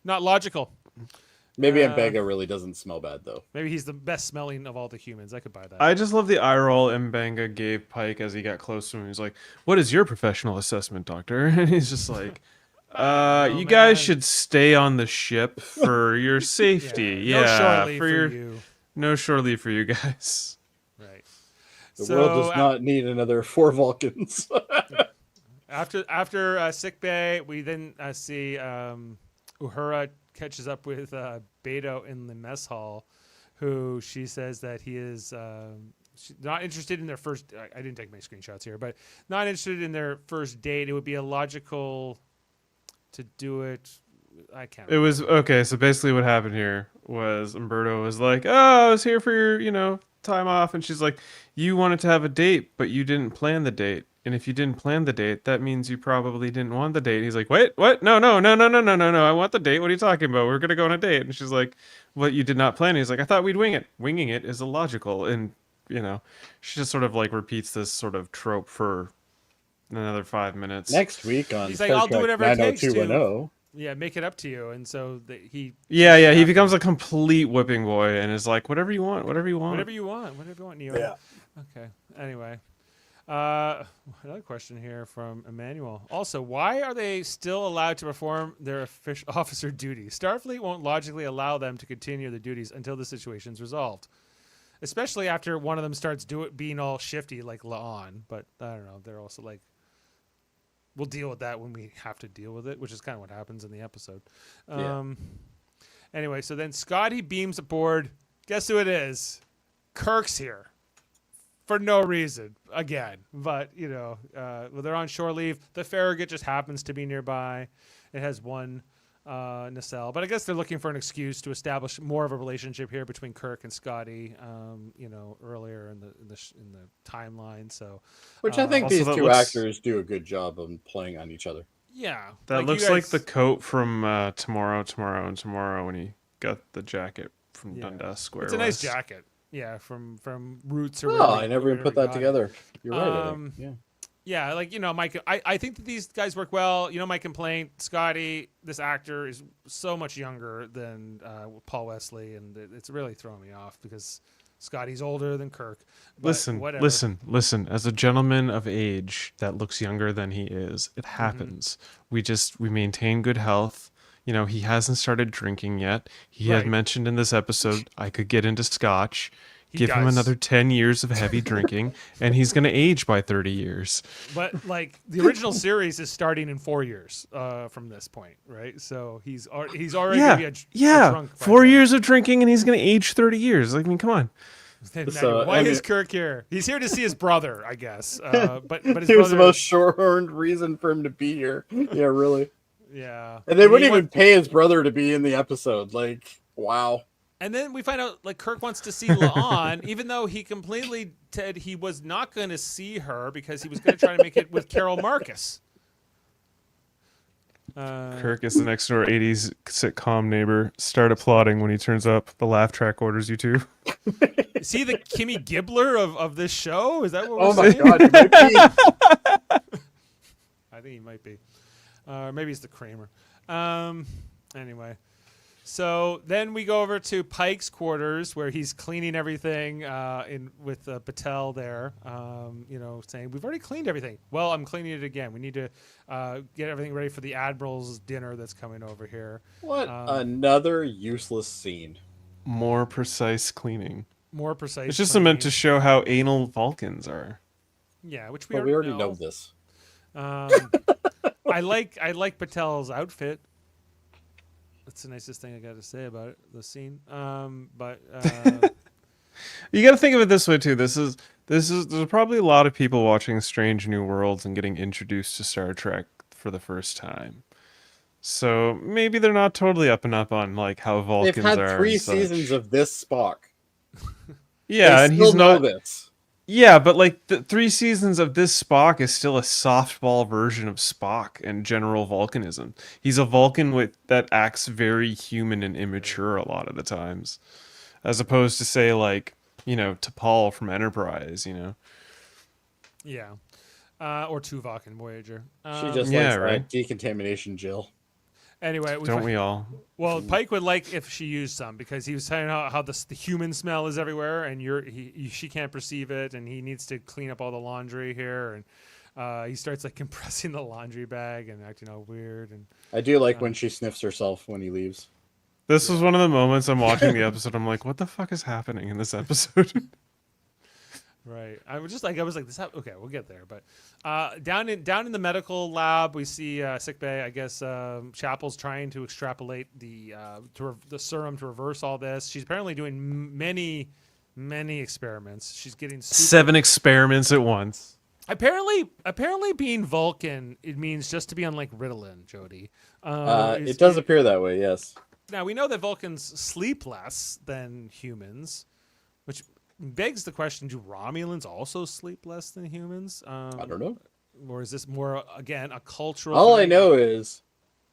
not logical. Maybe Mbega really doesn't smell bad though. Maybe he's the best smelling of all the humans. I could buy that. I just love the eye roll Mbanga gave Pike as he got close to him. He's like, "What is your professional assessment, Doctor?" And he's just like, "You guys man. should stay on the ship for your safety. No Yeah, shore leave for your you. no shore leave for you guys." Right. The world does not need another 4 Vulcans. After sick bay, we then see Uhura catches up with Beto in the mess hall, who she says that he is not interested in their first. I didn't take my screenshots here, but not interested in their first date. It would be illogical to do it. I can't. It was okay. So basically, what happened here was Umberto was like, "Oh, I was here for your, time off," and she's like, "You wanted to have a date, but you didn't plan the date. And if you didn't plan the date, that means you probably didn't want the date." He's like, "Wait, what? No, no, no, no, no, no, no, no. I want the date. What are you talking about? We're gonna go on a date." And she's like, "What? You did not plan it?" He's like, "I thought we'd wing it. Winging it is illogical." And she just sort of like repeats this sort of trope for another 5 minutes. Next week on He's like, Star "I'll do Trek whatever it takes to." 90210. Yeah, make it up to you, and so he. Yeah, he becomes a complete whipping boy and is like, "Whatever you want, whatever you want." Whatever you want, Neo. Yeah. Okay. Anyway, another question here from Emmanuel. Also, why are they still allowed to perform their officer duties? Starfleet won't logically allow them to continue their duties until the situation's resolved, especially after one of them starts being all shifty like La'an. But I don't know. They're also like, we'll deal with that when we have to deal with it, which is kind of what happens in the episode. Anyway, so then Scotty beams aboard. Guess who it is? Kirk's here. For no reason, again. But, well, they're on shore leave. The Farragut just happens to be nearby. It has one nacelle. But I guess they're looking for an excuse to establish more of a relationship here between Kirk and Scotty, earlier in the timeline. So, Which I think Also, these that two looks- actors do a good job of playing on each other. yeah. That you looks guys- like the coat from Tomorrow when he got the jacket from Yeah. Dundas Square. It's a nice West. jacket. Yeah, from Roots or Oh, wherever I never even put wherever that he got it. together. You're right. I think. Yeah. Yeah, I think that these guys work well. My complaint, Scotty, this actor is so much younger than Paul Wesley, and it's really throwing me off because Scotty's older than Kirk. But whatever. Listen. As a gentleman of age that looks younger than he is, it happens. We maintain good health. He hasn't started drinking yet. He had Right. mentioned in this episode I could get into scotch. Give him does. another 10 years of heavy drinking, and he's going to age by 30 years. But the original series is starting in 4 years from this point, right? So he's already gonna be a drunk. by 4 then. years of drinking, and he's going to age 30 years. I mean, come on. Then So, why I mean- is Kirk here? He's here to see his brother, I guess. But his He was the brother, most short-earned reason for him to be here. Yeah, really. yeah. And they wouldn't he even pay his brother to be in the episode. Like, wow. And then we find out Kirk wants to see La'an, even though he completely said he was not going to see her because he was going to try to make it with Carol Marcus. Kirk is the next door 80s sitcom neighbor. Start applauding when he turns up. The laugh track orders you to. Is he the Kimmy Gibbler of this show? Is that what Oh we're my saying? god, he might be. I think he might be. Maybe it's the Kramer. Anyway. So then we go over to Pike's quarters where he's cleaning everything with Patel there, saying, "We've already cleaned everything." Well, I'm cleaning it again. We need to get everything ready for the Admiral's dinner that's coming over here. What another useless scene. More precise cleaning. More precise. It's just cleaning. meant to show how anal Vulcans are. Yeah, which But we already know this. I like Patel's outfit. That's the nicest thing I got to say about it. The scene, but You got to think of it this way too. There's probably a lot of people watching Strange New Worlds and getting introduced to Star Trek for the first time. So maybe they're not totally up and up on like how Vulcans They've had are. 3 and such. seasons of this Spock. Yeah, They and still he's know not. this. Yeah, but like the 3 seasons of this Spock is still a softball version of Spock and general Vulcanism. He's a Vulcan that acts very human and immature a lot of the times, as opposed to say like T'Pol from Enterprise. yeah. or 2 Vulcan Voyager. She just Yeah, likes right. that decontamination Jill. Anyway, Don't we all? Well, Pike would like if she used some because he was saying how the human smell is everywhere and she can't perceive it, and he needs to clean up all the laundry here, and he starts like compressing the laundry bag and acting all weird. And I do like when she sniffs herself when he leaves. This was one of the moments I'm watching the episode. I'm like, what the fuck is happening in this episode? right, I was like, this. Okay, we'll get there. But down in the medical lab, we see sick bay. I guess Chapel's trying to extrapolate the serum to reverse all this. She's apparently doing many experiments. She's getting 7 experiments at once. Apparently, being Vulcan, it means just to be on like Ritalin, Jody. It does appear that way, yes. Now we know that Vulcans sleep less than humans, which begs the question: do Romulans also sleep less than humans? I don't know. Or is this more again a cultural? All I thing? know is,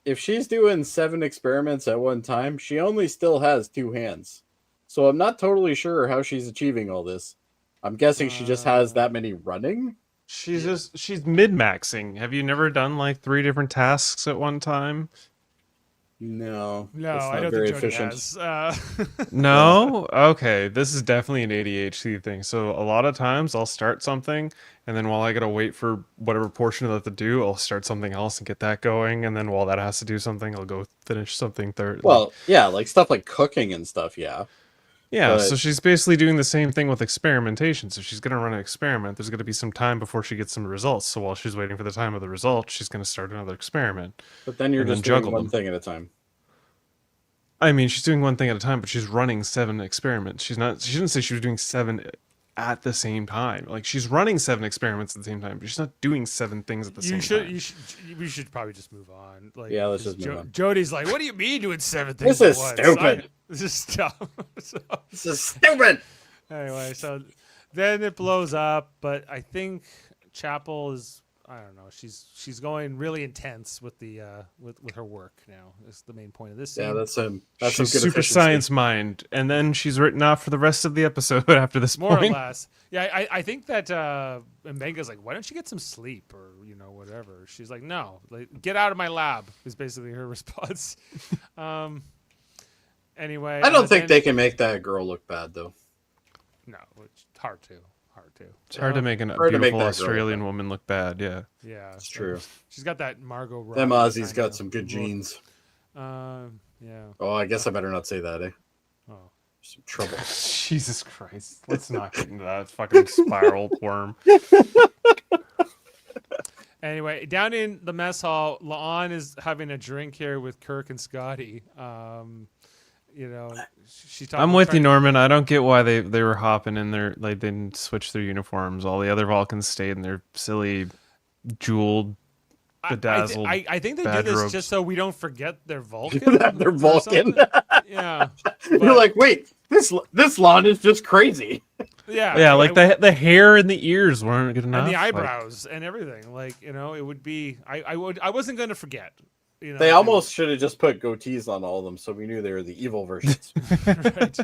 if she's doing 7 experiments at one time, she only still has 2 hands. So I'm not totally sure how she's achieving all this. I'm guessing she just has that many running. She's mid-maxing. Have you never done like 3 different tasks at one time? No, No, it's I not don't very think Jody efficient. has. No? Okay, this is definitely an ADHD thing. So a lot of times I'll start something, and then while I gotta wait for whatever portion of that to do, I'll start something else and get that going, and then while that has to do something, I'll go finish something third. Well, yeah, like stuff like cooking and stuff, yeah. Yeah, But- so she's basically doing the same thing with experimentation. So she's going to run an experiment. There's going to be some time before she gets some results. So while she's waiting for the time of the result, she's going to start another experiment. But then you're And then just doing juggle one them. thing at a time. I mean, she's doing one thing at a time, but she's running 7 experiments. She didn't say she was doing 7 at the same time. Like, she's running 7 experiments at the same time, but she's not doing 7 things at the same time. We should probably just move on. Like, Yeah, let's 'cause just move on. Jody's like, what do you mean doing 7 things? This is at once? stupid. This is dumb. So, This is stupid! anyway, so then it blows up, but I think Chapel is, I don't know, she's going really intense with the with her work now. Is the main point of this scene. Yeah, that's some She's good super efficiency. science mind, and then she's written off for the rest of the episode after this more or point. less. Yeah, I think that Mbenga's like, why don't you get some sleep or whatever. She's like, no, like, get out of my lab is basically her response. Anyway, I don't think then- they can make that girl look bad, though. No, it's hard to. It's hard to make a Hard to make beautiful that girl Australian look woman look bad, yeah. Yeah, It's so true. She's got that Margot Robbie Them Aussies kinda got some good look. genes. Yeah. Oh, I guess I better not say that, eh? Oh. Some trouble. Jesus Christ. Let's not get into that fucking spiral worm. Anyway, down in the mess hall, La'an is having a drink here with Kirk and Scotty. She's talking. I'm with you, Norman. I don't get why they were hopping in there. Like, they didn't switch their uniforms. All the other Vulcans stayed in their silly, jeweled, bedazzled. I think they do badge this robes. just so we don't forget they're Vulcan. They're or Vulcan. something. Yeah. You're But- like, wait, this lawn is just crazy. yeah. Yeah, like the hair and the ears weren't good enough. and the like- eyebrows and everything. Like, it would be. I wasn't going to forget. They almost should have just put goatees on all of them so we knew they were the evil versions. Right.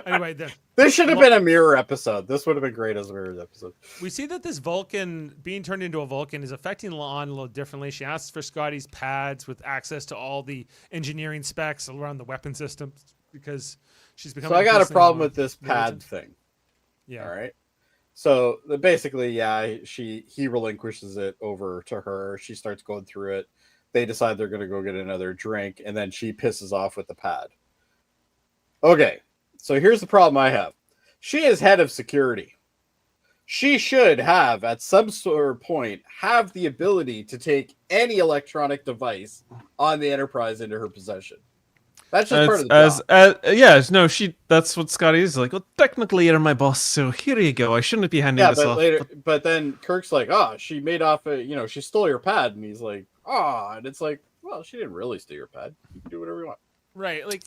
Anyway, This should have been a mirror episode. This would have been great as a mirror episode. we see that this Vulcan being turned into a Vulcan is affecting La'an a little differently. She asks for Scotty's pads with access to all the engineering specs around the weapon systems because she's becoming. So I got a increasingly problem more with this militant. pad thing. Yeah. All right. So basically, yeah, he relinquishes it over to her. She starts going through it. They decide they're going to go get another drink, and then she pisses off with the pad. Okay, so here's the problem I have. She is head of security. She should have, at some sort of point, have the ability to take any electronic device on the Enterprise into her possession. That's just part of the job. That's what Scotty is like. Well, technically you're my boss, so here you go. I shouldn't be handing Yeah, this but off. but then Kirk's like, oh, she made off she stole your pad, and he's like, oh, and it's like, well, she didn't really steal your pad. You can do whatever you want. Right. Like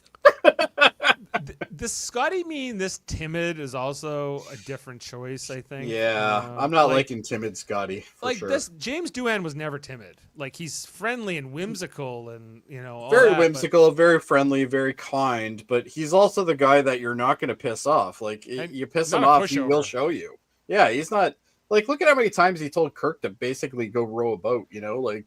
this Scotty mean this timid is also a different choice, I think. Yeah, I'm not like, liking timid Scotty. For sure. this James Doohan was never timid. Like he's friendly and whimsical and all Very that, whimsical, very friendly, very kind, but he's also the guy that you're not going to piss off. Like And you piss not him a off, he will pushover. show you. Yeah, he's not Like, look at how many times he told Kirk to basically go row a boat. You know, like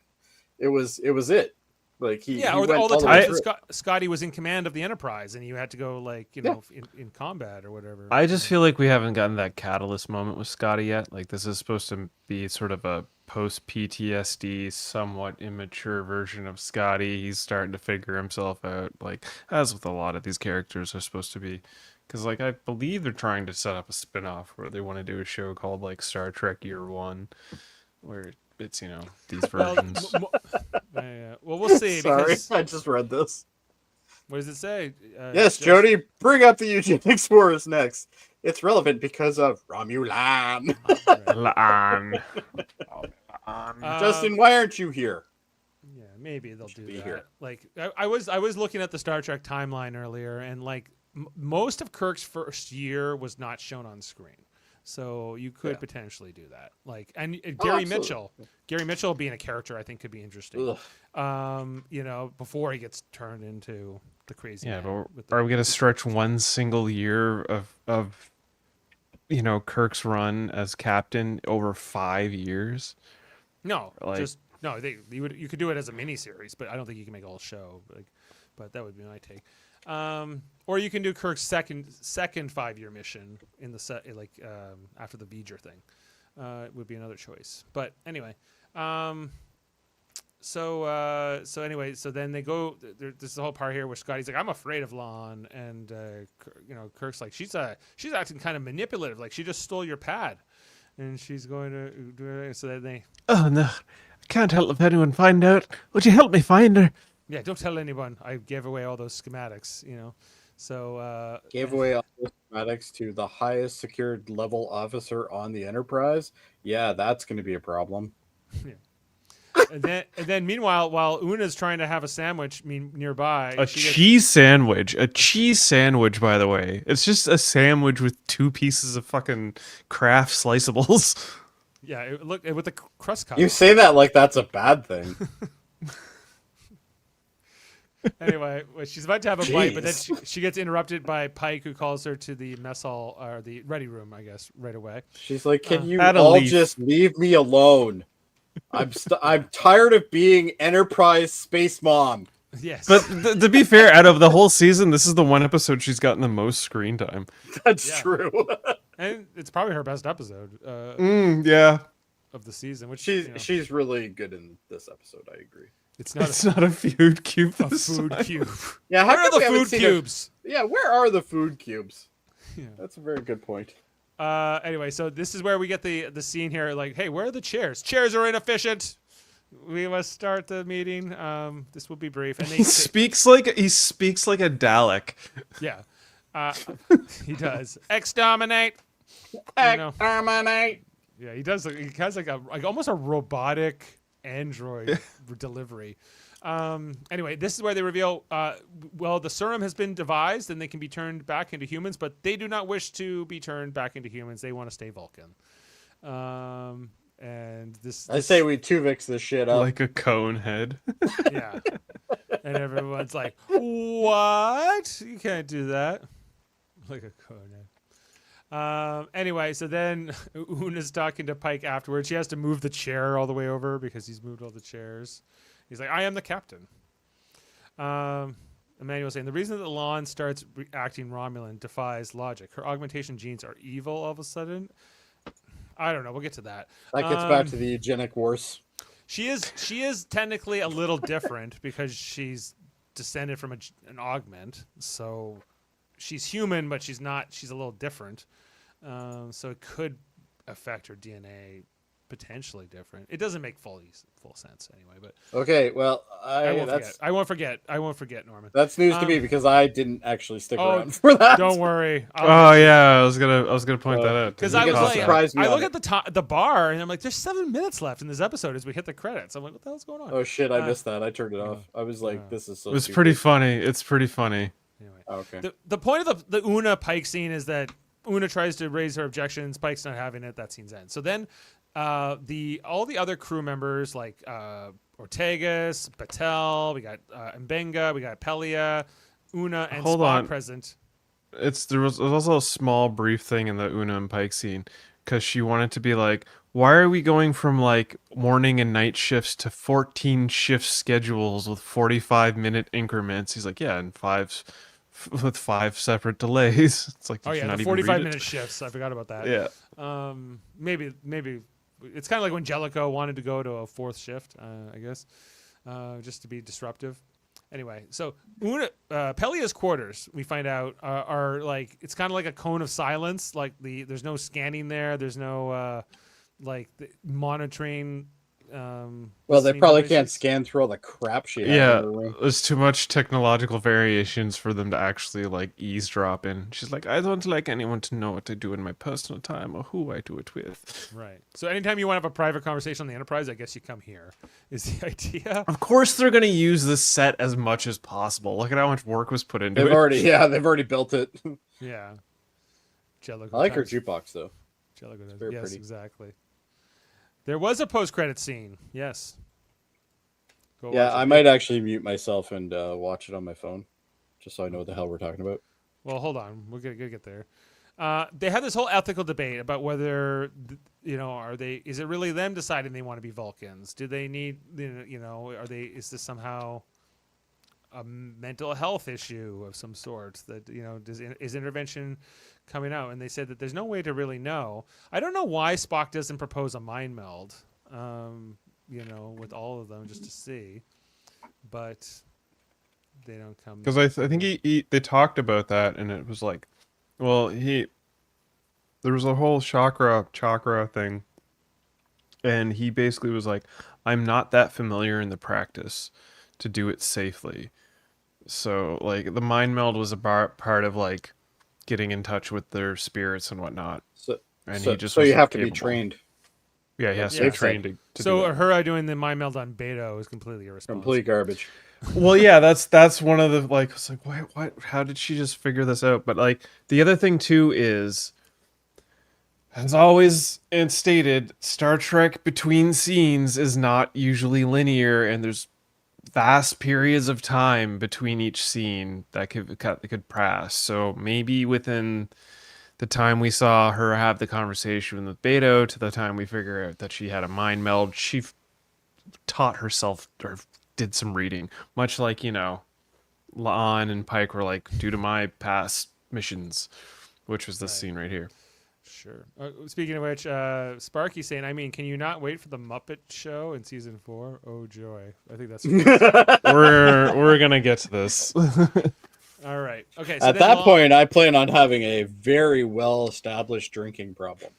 it was it. Like he or went all the way times through that Scotty was in command of the Enterprise, and you had to go like in combat or whatever. I just feel like we haven't gotten that catalyst moment with Scotty yet. Like this is supposed to be sort of a post PTSD, somewhat immature version of Scotty. He's starting to figure himself out, like as with a lot of these characters are supposed to be. Because like I believe they're trying to set up a spin-off where they want to do a show called like Star Trek Year One, where it's these versions. Well, we'll see. Sorry, Because, I just read this. what does it say? Yes, Jody, bring up the eugenics wars next. It's relevant because of Romulan. Justin, why aren't you here? Yeah, maybe they'll do be that. here. Like I was looking at the Star Trek timeline earlier, and like most of Kirk's first year was not shown on screen. So you could potentially do that. Like, and Gary Mitchell being a character, I think could be interesting. Before he gets turned into the crazy. Yeah, man but are we gonna stretch one single year of Kirk's run as captain over 5 years? No, Like- you could do it as a mini series, but I don't think you can make a whole show. But that would be my take. Or you can do Kirk's second 5-year mission in the set, after the V'ger thing. It would be another choice. But anyway, so then they go. There's the whole part here where Scotty's like, "I'm afraid of Lon," and Kirk's like, "She's acting kind of manipulative. Like she just stole your pad, and she's going to do it." So then they. Oh no, I can't help if anyone find out. Would you help me find her? Yeah, don't tell anyone. I gave away all those schematics, So Gave away all the schematics to the highest secured level officer on the Enterprise. Yeah, that's going to be a problem. and then meanwhile, while Una's trying to have a sandwich nearby, A cheese sandwich, by the way. It's just a sandwich with 2 pieces of fucking Kraft sliceables. Yeah, look with the crust cut. You say that like that's a bad thing. Anyway, she's about to have a bite, but then she gets interrupted by Pike, who calls her to the mess hall or the ready room, I guess, right away. She's like, "Can you Add a all leaf." just leave me alone? I'm tired of being Enterprise space mom." Yes, But to be fair, out of the whole season, this is the one episode she's gotten the most screen time. That's true. and it's probably her best episode Yeah. of the season. Which She's really good in this episode. I agree. it's not It's not a food cube. a this food time. cube. Yeah, Where how are come we the haven't food seen cubes? Yeah, where are the food cubes? Yeah. That's a very good point. Anyway, so this is where we get the scene here. Like, hey, where are the chairs? Chairs are inefficient. We must start the meeting. This will be brief. And He speaks like a Dalek. yeah, he does. Exterminate. Exterminate. Yeah, he does. He has like almost a robotic android delivery. Anyway, this is where they reveal. The serum has been devised, and they can be turned back into humans, but they do not wish to be turned back into humans. They want to stay Vulcan. And this. I say we Tuvix this shit up. Like a cone head. Yeah. And everyone's like, "What? You can't do that." Like a cone. Anyway, so then Una's talking to Pike afterwards. She has to move the chair all the way over because he's moved all the chairs. He's like, "I am the captain." Emmanuel's saying the reason that Lon starts acting Romulan defies logic. Her augmentation genes are evil all of a sudden. I don't know. We'll get to that. That gets back to the eugenic wars. She is technically a little different because she's descended from an augment. So she's human, but she's not. She's a little different. So it could affect her DNA potentially different. It doesn't make full sense anyway. But Okay, well, I won't forget. I won't forget, Norman. that's news to me because I didn't actually stick Oh, around for that. Don't worry. Oh yeah, I was gonna point that out. Because You I was guys like, surprised me I on look it. at the bar and I'm like, there's 7 minutes left in this episode as we hit the credits. I'm like, what the hell's going on? Oh shit, I missed that. I turned it off. I was like, yeah. this is so It was stupid. pretty funny. It's pretty funny. Anyway, Oh, okay. the point of the Una Pike scene is that Una tries to raise her objections. Pike's not having it. That scene's ends. So then, all the other crew members like Ortegas, Batel, we got Mbenga, we got Pelia, Una, and Hold Spock on. present. There was also a small brief thing in the Una and Pike scene because she wanted to be like, why are we going from like morning and night shifts to 14 shift schedules with 45-minute increments? He's like, yeah, and with 5 separate delays. It's like, Oh did you yeah, not the even read 45-minute it? shifts. I forgot about that. Yeah. Maybe it's kind of like when Jellicoe wanted to go to a 4th shift, I guess, just to be disruptive. Anyway, so Pelia's quarters, we find out, are like, it's kind of like a cone of silence. Like there's no scanning there. There's no monitoring. Well, they probably can't scan through all the crap she has in Yeah, her room. there's too much technological variations for them to actually like eavesdrop in. She's like, I don't like anyone to know what I do in my personal time or who I do it with. Right. So anytime you want to have a private conversation on the Enterprise, I guess you come here. Is the idea? Of course, they're gonna use this set as much as possible. Look at how much work was put into They've it. already built it. Yeah. Jellicoe. I like her times- jukebox though. Jellicoe does. very Yes, pretty. exactly. There was a post-credit scene. Yes. Go Yeah, watch it. I might actually mute myself and watch it on my phone, just so I know what the hell we're talking about. Well, hold on. We're gonna get there. They had this whole ethical debate about whether, is it really them deciding they want to be Vulcans? Do they need, is this somehow a mental health issue of some sort that, is intervention coming out? And they said that there's no way to really know. I don't know why Spock doesn't propose a mind meld, with all of them just to see, but they don't come. Because I think they talked about that, and it was like, well, there was a whole chakra thing, and he basically was like, I'm not that familiar in the practice to do it safely. So like the mind meld was a part of like getting in touch with their spirits and whatnot. So, And so, he just so you wasn't have to be capable. trained. Yeah, he has to Yeah. be trained to do So that. her doing the mind meld on Beto is completely irresponsible. Complete garbage. Well, yeah, that's one of the like. It's like, what? How did she just figure this out? But like the other thing too is, as always and stated, Star Trek between scenes is not usually linear, and there's vast periods of time between each scene that could pass. So maybe within the time we saw her have the conversation with Beto to the time we figure out that she had a mind meld, she taught herself or did some reading, much like La'an and Pike were like, due to my past missions, which was this scene right here. Sure. Speaking of which, Sparky's saying, can you not wait for the Muppet Show in season 4? Oh joy! I think that's We're gonna get to this. all right. Okay. So At that point, I plan on having a very well-established drinking problem.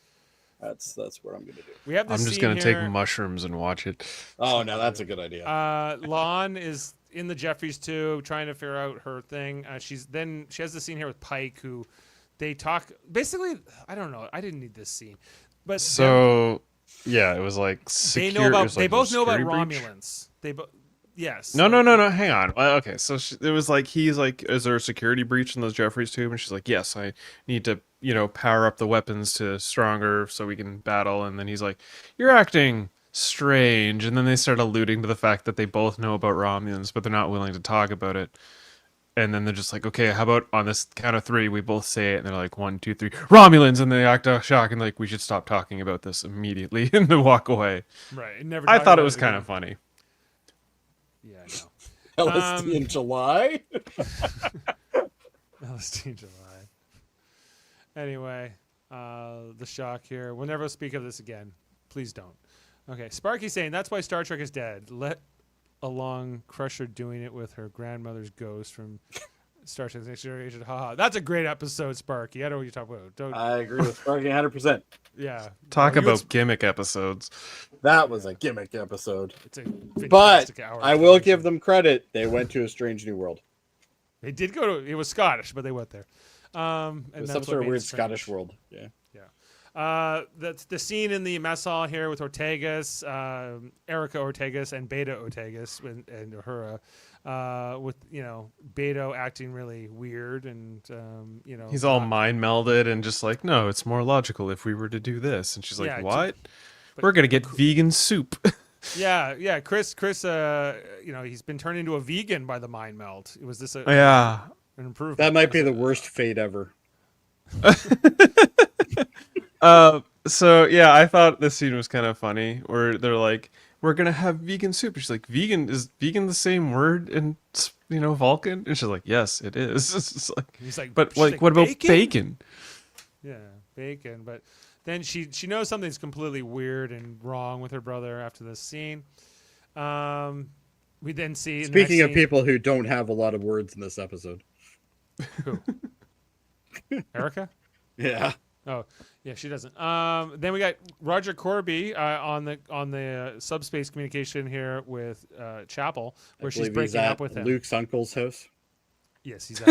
That's what I'm gonna do. we have this I'm just scene gonna take here. mushrooms and watch it. Oh no, that's a good idea. Lon is in the Jeffries tube trying to figure out her thing. She has the scene here with Pike, who they talk. Basically, I don't know. I didn't need this scene, but So yeah, it was like they secure, know it about. was They like both know about security breach? Romulans. Yes. No. Hang on. Well, okay, so it was like he's like, "Is there a security breach in those Jeffries tube?" And she's like, "Yes, I need to, power up the weapons to stronger so we can battle." And then he's like, "You're acting strange." And then they start alluding to the fact that they both know about Romulans, but they're not willing to talk about it. And then they're just like, "Okay, how about on this count of 3, we both say it?" And they're like, 1, 2, 3, Romulans, and they act shocked and like, "We should stop talking about this immediately," and then walk away. Right. Never. I talk thought about it was kind again. of funny. Yeah. I know. LSD in July. LSD in July. Anyway, the shock here. We'll never speak of this again. Please don't. Okay, Sparky's saying that's why Star Trek is dead. Let along Crusher doing it with her grandmother's ghost from Star Trek Next Generation. Haha. That's a great episode, Sparky. I know what you're talking about. Don't. I agree with Sparky 100%. Yeah. Talk You about gimmick episodes. That was a gimmick episode. It's a But fantastic hour. I will give them credit. They went to a strange new world. They did go to. It was Scottish, but they went there. And It was that's some what sort of made it weird strange. Scottish world. Yeah. That's the scene in the mess hall here with Ortegas, Erica Ortegas, and Beta Ortegas and Uhura, with Beto acting really weird and He's all mind melded and just like, no, it's more logical if we were to do this. And she's like, Yeah, what? but- We're gonna get vegan soup. yeah. Chris, he's been turned into a vegan by the mind meld. Was this Yeah. an improvement? That might be the worst fate ever. So yeah, I thought this scene was kind of funny, where they're like, "We're gonna have vegan soup." And she's like, "Vegan is vegan the same word in Vulcan?" And she's like, "Yes, it is." It's just like, He's like, but she's like, like, what about "Bacon?" bacon? Yeah, bacon. But then she knows something's completely weird and wrong with her brother after this scene. We then see in the next Speaking of scene- people who don't have a lot of words in this episode. who? Erica? Yeah. Oh, yeah, she doesn't. Then we got Roger Corby on the subspace communication here with Chapel, where she's believe he's breaking at up with him. Luke's uncle's house. Yes, he's on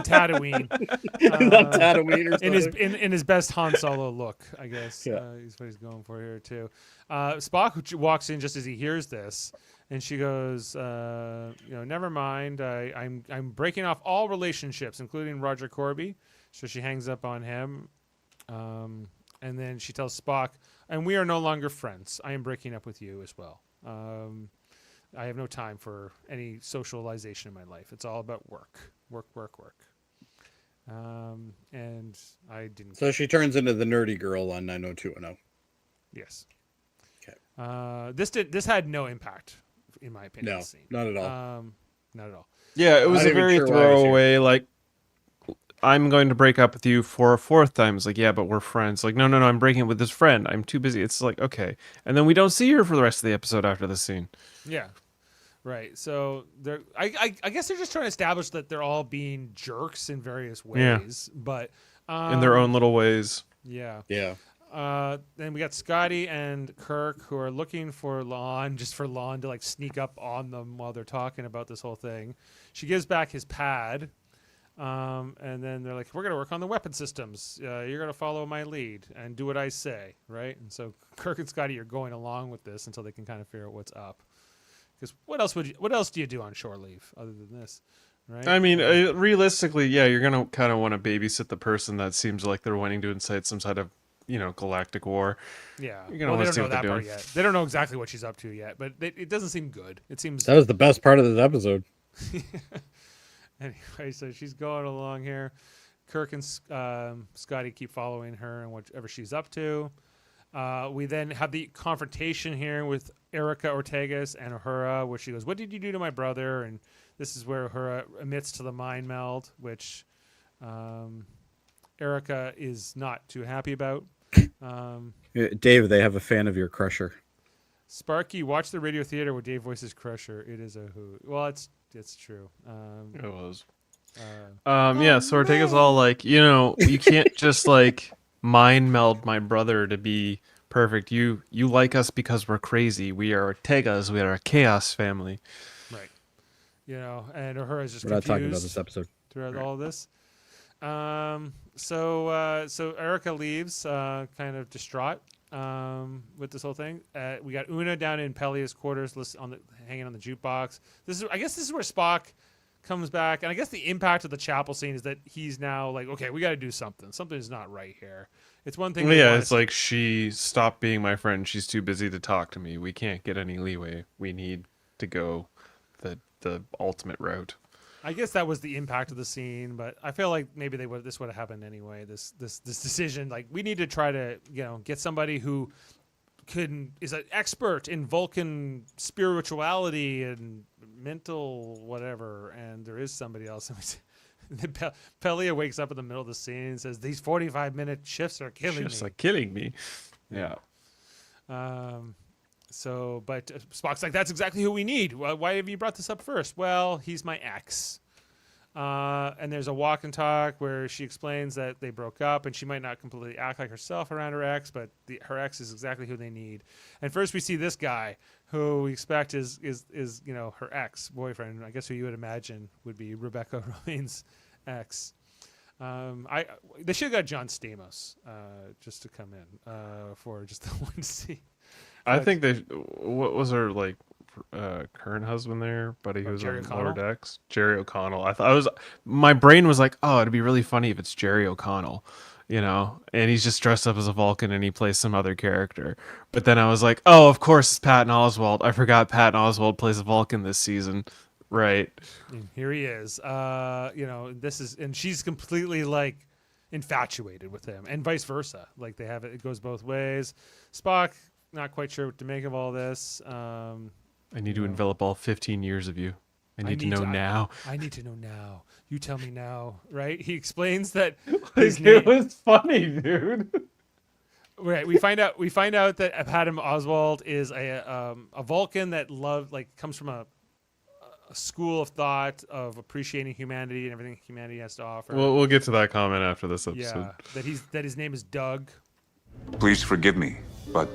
Tatooine. On Tatooine or something. In his best Han Solo look, I guess. Yeah. He's what he's going for here too. Spock walks in just as he hears this, and she goes, never mind. I'm breaking off all relationships, including Roger Corby. So she hangs up on him, and then she tells Spock, "And we are no longer friends. I am breaking up with you as well. I have no time for any socialization in my life. It's all about work. And I didn't. So she turns into the nerdy girl on 90210. Yes. Okay. This had no impact, in my opinion. No, this scene. not at all. Not at all. Yeah, it was Not a even very sure why I was here. throwaway. Like, I'm going to break up with you for a fourth time. It's like, yeah, but we're friends. Like, no, I'm breaking up with this friend. I'm too busy. It's like, okay, and then we don't see her for the rest of the episode after this scene. Yeah. Right. So they're I guess they're just trying to establish that they're all being jerks in various ways, but In their own little ways. Yeah. Yeah. Then we got Scotty and Kirk who are looking for Lon, just for Lon to like sneak up on them while they're talking about this whole thing. She gives back his pad, and then they're like, "We're gonna work on the weapon systems. You're gonna follow my lead and do what I say, right?" And so Kirk and Scotty are going along with this until they can kind of figure out what's up. Because what else do you do on shore leave other than this, right? I mean, realistically, yeah, you're gonna kind of want to babysit the person that seems like they're wanting to incite some sort of, galactic war. Yeah. You're gonna Well, they wanna don't see know what they're that part doing. yet. They don't know exactly what she's up to yet, but it doesn't seem good. It seems That was the best part of this episode. anyway. So she's going along here. Kirk and Scotty keep following her and whatever she's up to. We then have the confrontation here with Erica Ortegas and Uhura, where she goes, "What did you do to my brother?" And this is where Uhura admits to the mind meld, which Erica is not too happy about. Dave, they have a fan of your Crusher. Sparky, watch the radio theater where Dave voices Crusher. It is a hoot. Well, it's true. It was. Yeah, so Ortega's all like, you can't just like mind meld my brother to be perfect. You like us because we're crazy. We are Ortegas. We are a chaos family. Right. And Uhura's just We're not talking about confused this episode. throughout all of this. So Erica leaves, kind of distraught with this whole thing. We got Una down in Pelia's quarters, hanging on the jukebox. I guess this is where Spock comes back, and I guess the impact of the chapel scene is that he's now like, okay, we got to do something. Something's not right here. It's one thing. Well, yeah, it's like she stopped being my friend. She's too busy to talk to me. We can't get any leeway. We need to go the ultimate route. I guess that was the impact of the scene, but I feel like maybe this would have happened anyway. This decision, like, we need to try to get somebody who is an expert in Vulcan spirituality and mental whatever, and there is somebody else. Pelia wakes up in the middle of the scene and says, "These 45-minute shifts are killing me." Shifts are killing me. Yeah. But Spock's like, "That's exactly who we need. Why have you brought this up first?" Well, he's my ex. And there's a walk and talk where she explains that they broke up, and she might not completely act like herself around her ex, but her ex is exactly who they need. And first we see this guy who we expect is her ex-boyfriend. I guess who you would imagine would be Rebecca Romijn's ex. They should have got John Stamos just to come in for just the one scene. I think what was her like current husband there, buddy, who was Jerry on O'Connell? Lower Decks? Jerry O'Connell. My brain was like, oh, it'd be really funny if it's Jerry O'Connell, and he's just dressed up as a Vulcan and he plays some other character. But then I was like, oh, of course it's Patton Oswalt. I forgot Patton Oswalt plays a Vulcan this season. Right. And here he is. And she's completely like infatuated with him, and vice versa. Like they have it goes both ways. Spock, not quite sure what to make of all this. I need to envelop all 15 years of you. I need to know now. I need to know now. You tell me now, right? He explains that Like, it was funny, dude. Right, we find out that Adam Oswald is a Vulcan that comes from a school of thought of appreciating humanity and everything humanity has to offer. We'll get to that comment after this episode. Yeah, that his name is Doug. Please forgive me, but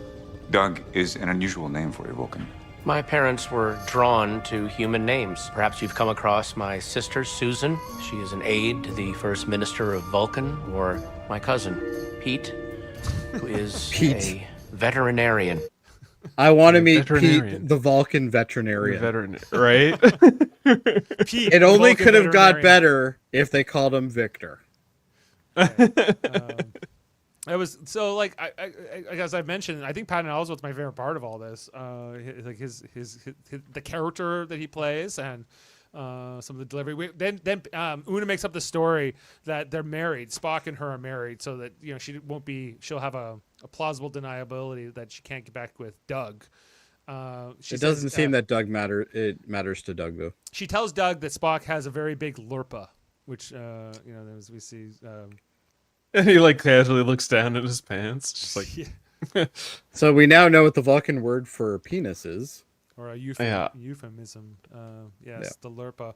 Doug is an unusual name for a Vulcan. My parents were drawn to human names. Perhaps you've come across my sister, Susan. She is an aide to the First Minister of Vulcan, or my cousin, Pete, who is a veterinarian. I want to meet veterinarian. Pete, the Vulcan veterinarian. Veteran, right? Pete, It only Vulcan could have got veterinarian. better if they called him Victor. It was so like as I've mentioned, I think Patton Oswalt's my favorite part of all this. Like his the character that he plays and some of the delivery. Then Una makes up the story that they're married. Spock and her are married, so that she'll have a plausible deniability that she can't get back with Doug. It doesn't seem that it matters to Doug though. She tells Doug that Spock has a very big lurpa, which as we see. And he like casually looks down at his pants, just like Yeah. So we now know what the Vulcan word for penis is. Or a Yeah. euphemism. Yes, Yeah. the lurpa.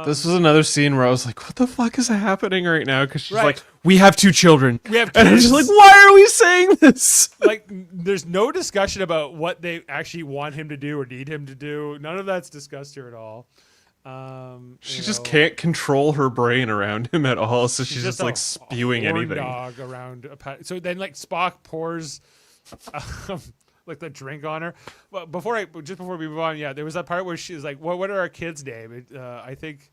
This was another scene where I was like, "What the fuck is happening right now?" Because she's Right. like, "We have 2 children," We have and I'm just kids. like, "Why are we saying this?" Like, there's no discussion about what they actually want him to do or need him to do. None of that's discussed here at all. She just can't control her brain around him at all, so she's just a like spewing horn anything. dog around. So then, like Spock pours, like the drink on her. Well, before we move on, there was that part where she was like, "What are our kids' name?" I think.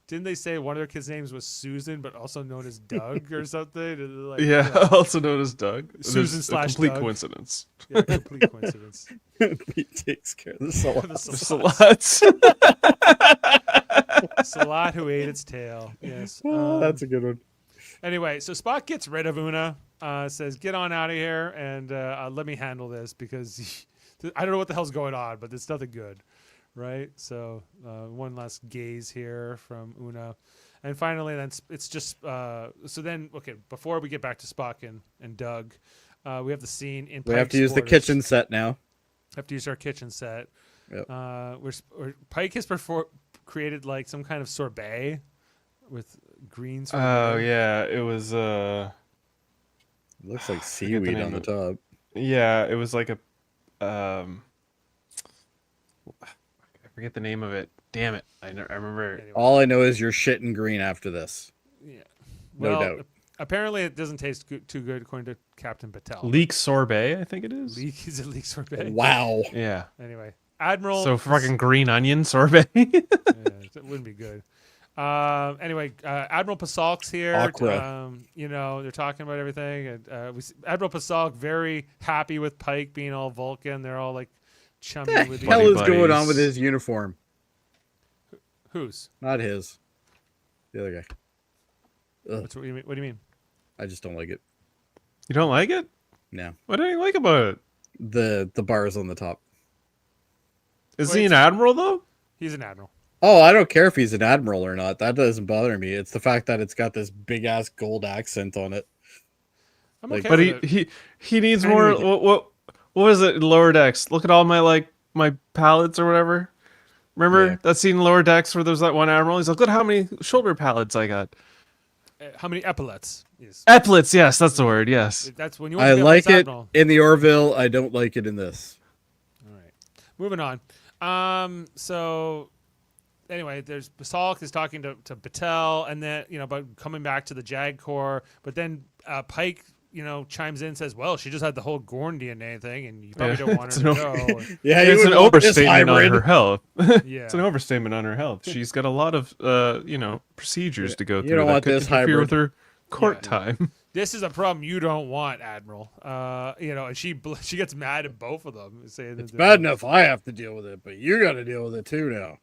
Didn't they say one of their kids' names was Susan, but also known as Doug or something? Like, Yeah, also known as Doug. Susan There's slash a complete Doug. coincidence. Yeah, complete coincidence. He takes care of the Salat. The There's a Salat. lot. Salat who ate its tail. Yes. That's a good one. Anyway, so Spock gets rid of Una, says, "Get on out of here and let me handle this because I don't know what the hell's going on, but it's nothing good." Right? So one last gaze here from Una. And finally, then it's just before we get back to Spock and Doug, we have the scene in We have Pike's to use the quarters. kitchen set now. Have to use our kitchen set. Yep. Where Pike has created like some kind of sorbet with greens. Oh yeah, it was It looks like seaweed name on the of- top. yeah, it was like a I forget the name of it. Damn it. I remember. Anyway. All I know is you're shitting green after this. Yeah. No Well, doubt. apparently it doesn't taste too good according to Captain Patel. Leek sorbet, I think it is. Is it leek sorbet? Wow. Yeah. Anyway, Admiral. So fucking green onion sorbet. Yeah, it wouldn't be good. Anyway, Admiral Pasalk's here. Aqua. They're talking about everything, and we see Admiral Pasalk very happy with Pike being all Vulcan. They're all like chummy What with the each hell other. is going on buddies. with his uniform? Whose? Not his. The other guy. What do you mean? What do you mean? I just don't like it. You don't like it? No. What do you like about it? The bars on the top. Is he an admiral though? He's an admiral. Oh, I don't care if he's an admiral or not. That doesn't bother me. It's the fact that it's got this big ass gold accent on it. I'm Like- okay But with it. he needs Anyway. more. What is it? in Lower Decks. Look at all my pallets or whatever. Remember Yeah. that scene in Lower Decks where there's that one admiral? He's like, look how many shoulder pallets I got. How many epaulets? Yes. Epaulets, yes, that's the word. Yes. That's when you want I to be a like vice it admiral. in the Orville. I don't like it in this. All right. Moving on. So anyway, there's Pasalk is talking to Patel and then, about coming back to the Jag Corps, but then Pike, chimes in and says, "Well, she just had the whole Gorn DNA thing and you probably don't want her to go." Yeah, It's an would want this overstatement on hybrid. her health. Yeah. It's an overstatement on her health. She's got a lot of procedures to go You through. don't that want could this interfere hybrid. with her court Yeah. time. This is a problem you don't want, Admiral. And she gets mad at both of them, saying that It's they're- bad enough I have to deal with it, but you got to deal with it too now.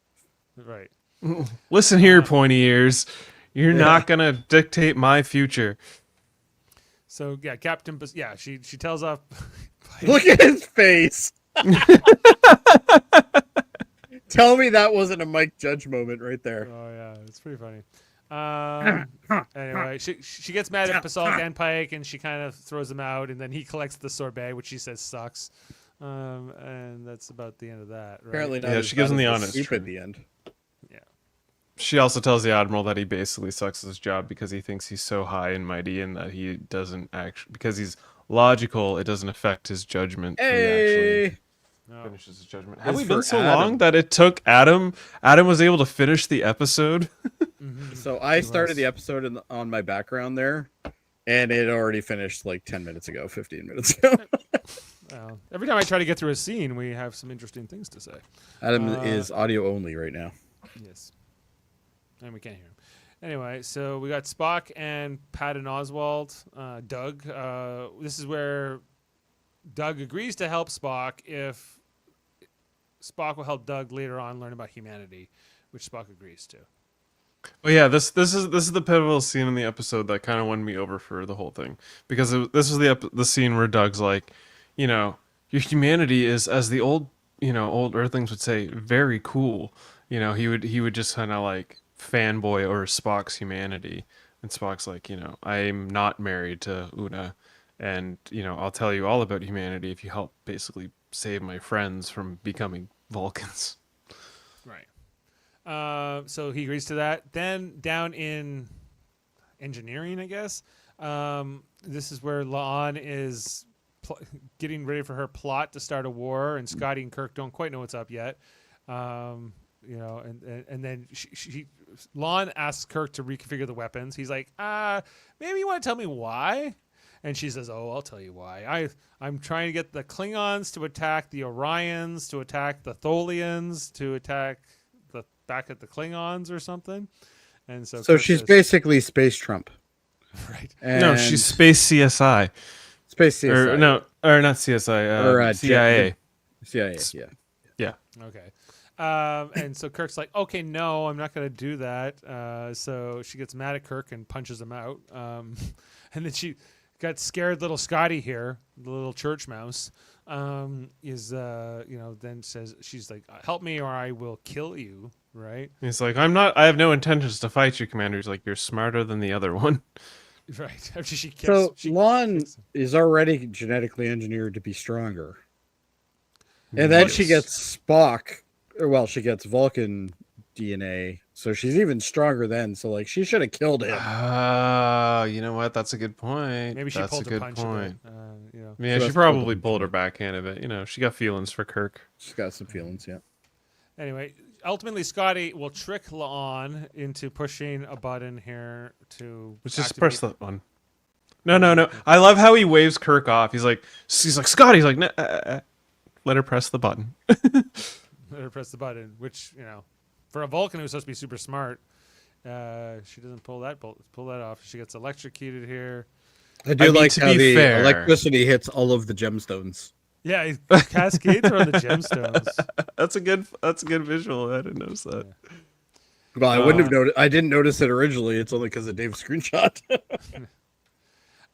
Right. Listen here, pointy ears. You're not gonna dictate my future. So yeah, she tells off. Look at his face. Tell me that wasn't a Mike Judge moment right there. Oh yeah, it's pretty funny. Anyway, she gets mad at Pasalk and Pike, and she kind of throws them out, and then he collects the sorbet, which she says sucks. And that's about the end of that. Right? Apparently, not Yeah, as she gives bad him the as honest soup truth. at the end. Yeah. She also tells the admiral that he basically sucks at his job because he thinks he's so high and mighty, and that he doesn't actually, because he's logical, it doesn't affect his judgment. When he actually finishes his judgment. Have we been so long that it took Adam? Adam was able to finish the episode. So I started the episode on my background there, and it already finished like 10 minutes ago, 15 minutes ago. Well, every time I try to get through a scene, we have some interesting things to say. Adam is audio only right now. Yes. And we can't hear him. Anyway, so we got Spock and Patton Oswalt, Doug. This is where Doug agrees to help Spock if Spock will help Doug later on learn about humanity, which Spock agrees to. Oh yeah, this is the pivotal scene in the episode that kind of won me over for the whole thing, because this was the scene where Doug's like, your humanity is, as the old Earthlings would say, very cool. He would just kind of like fanboy over Spock's humanity, and Spock's like, I'm not married to Una, and I'll tell you all about humanity if you help basically save my friends from becoming Vulcans. Right. So he agrees to that. Then down in engineering, I guess, this is where La'an is getting ready for her plot to start a war, and Scotty and Kirk don't quite know what's up yet. And then La'an asks Kirk to reconfigure the weapons. He's like, maybe you want to tell me why? And she says, oh, I'll tell you why. I'm trying to get the Klingons to attack the Orions, to attack the Tholians, to attack back at the Klingons or something. And so Kirk she's says, basically Space Trump. Right. No, she's Space CSI. Space CSI. Or not CSI. CIA. CIA, Yeah. Okay. And so Kirk's like, okay, no, I'm not going to do that. So she gets mad at Kirk and punches him out. And then she got scared little Scotty here, the little church mouse, then says, she's like, help me or I will kill you. Right. He's like, I have no intentions to fight you, Commander. He's like, you're smarter than the other one. Right. After she kicks, So La'an is already genetically engineered to be stronger. And then she gets she gets Vulcan DNA, so she's even stronger then. So like, she should have killed him. You know what? That's a good point. Maybe she pulled her punch a bit. Yeah, she probably pulled her backhand a bit. She got feelings for Kirk. She's got some feelings, yeah. Anyway, ultimately, Scotty will trick La'an into pushing a button here to. Just press that one. No. I love how he waves Kirk off. He's like, Scotty. He's like, let her press the button. Let her press the button, which for a Vulcan who's supposed to be super smart, she doesn't pull that off. She gets electrocuted here. I do like how the electricity hits all of the gemstones. Yeah, he cascades around the gemstones. That's a good visual. I didn't notice that. Yeah. Well, I wouldn't have noticed. I didn't notice it originally. It's only because of Dave's screenshot.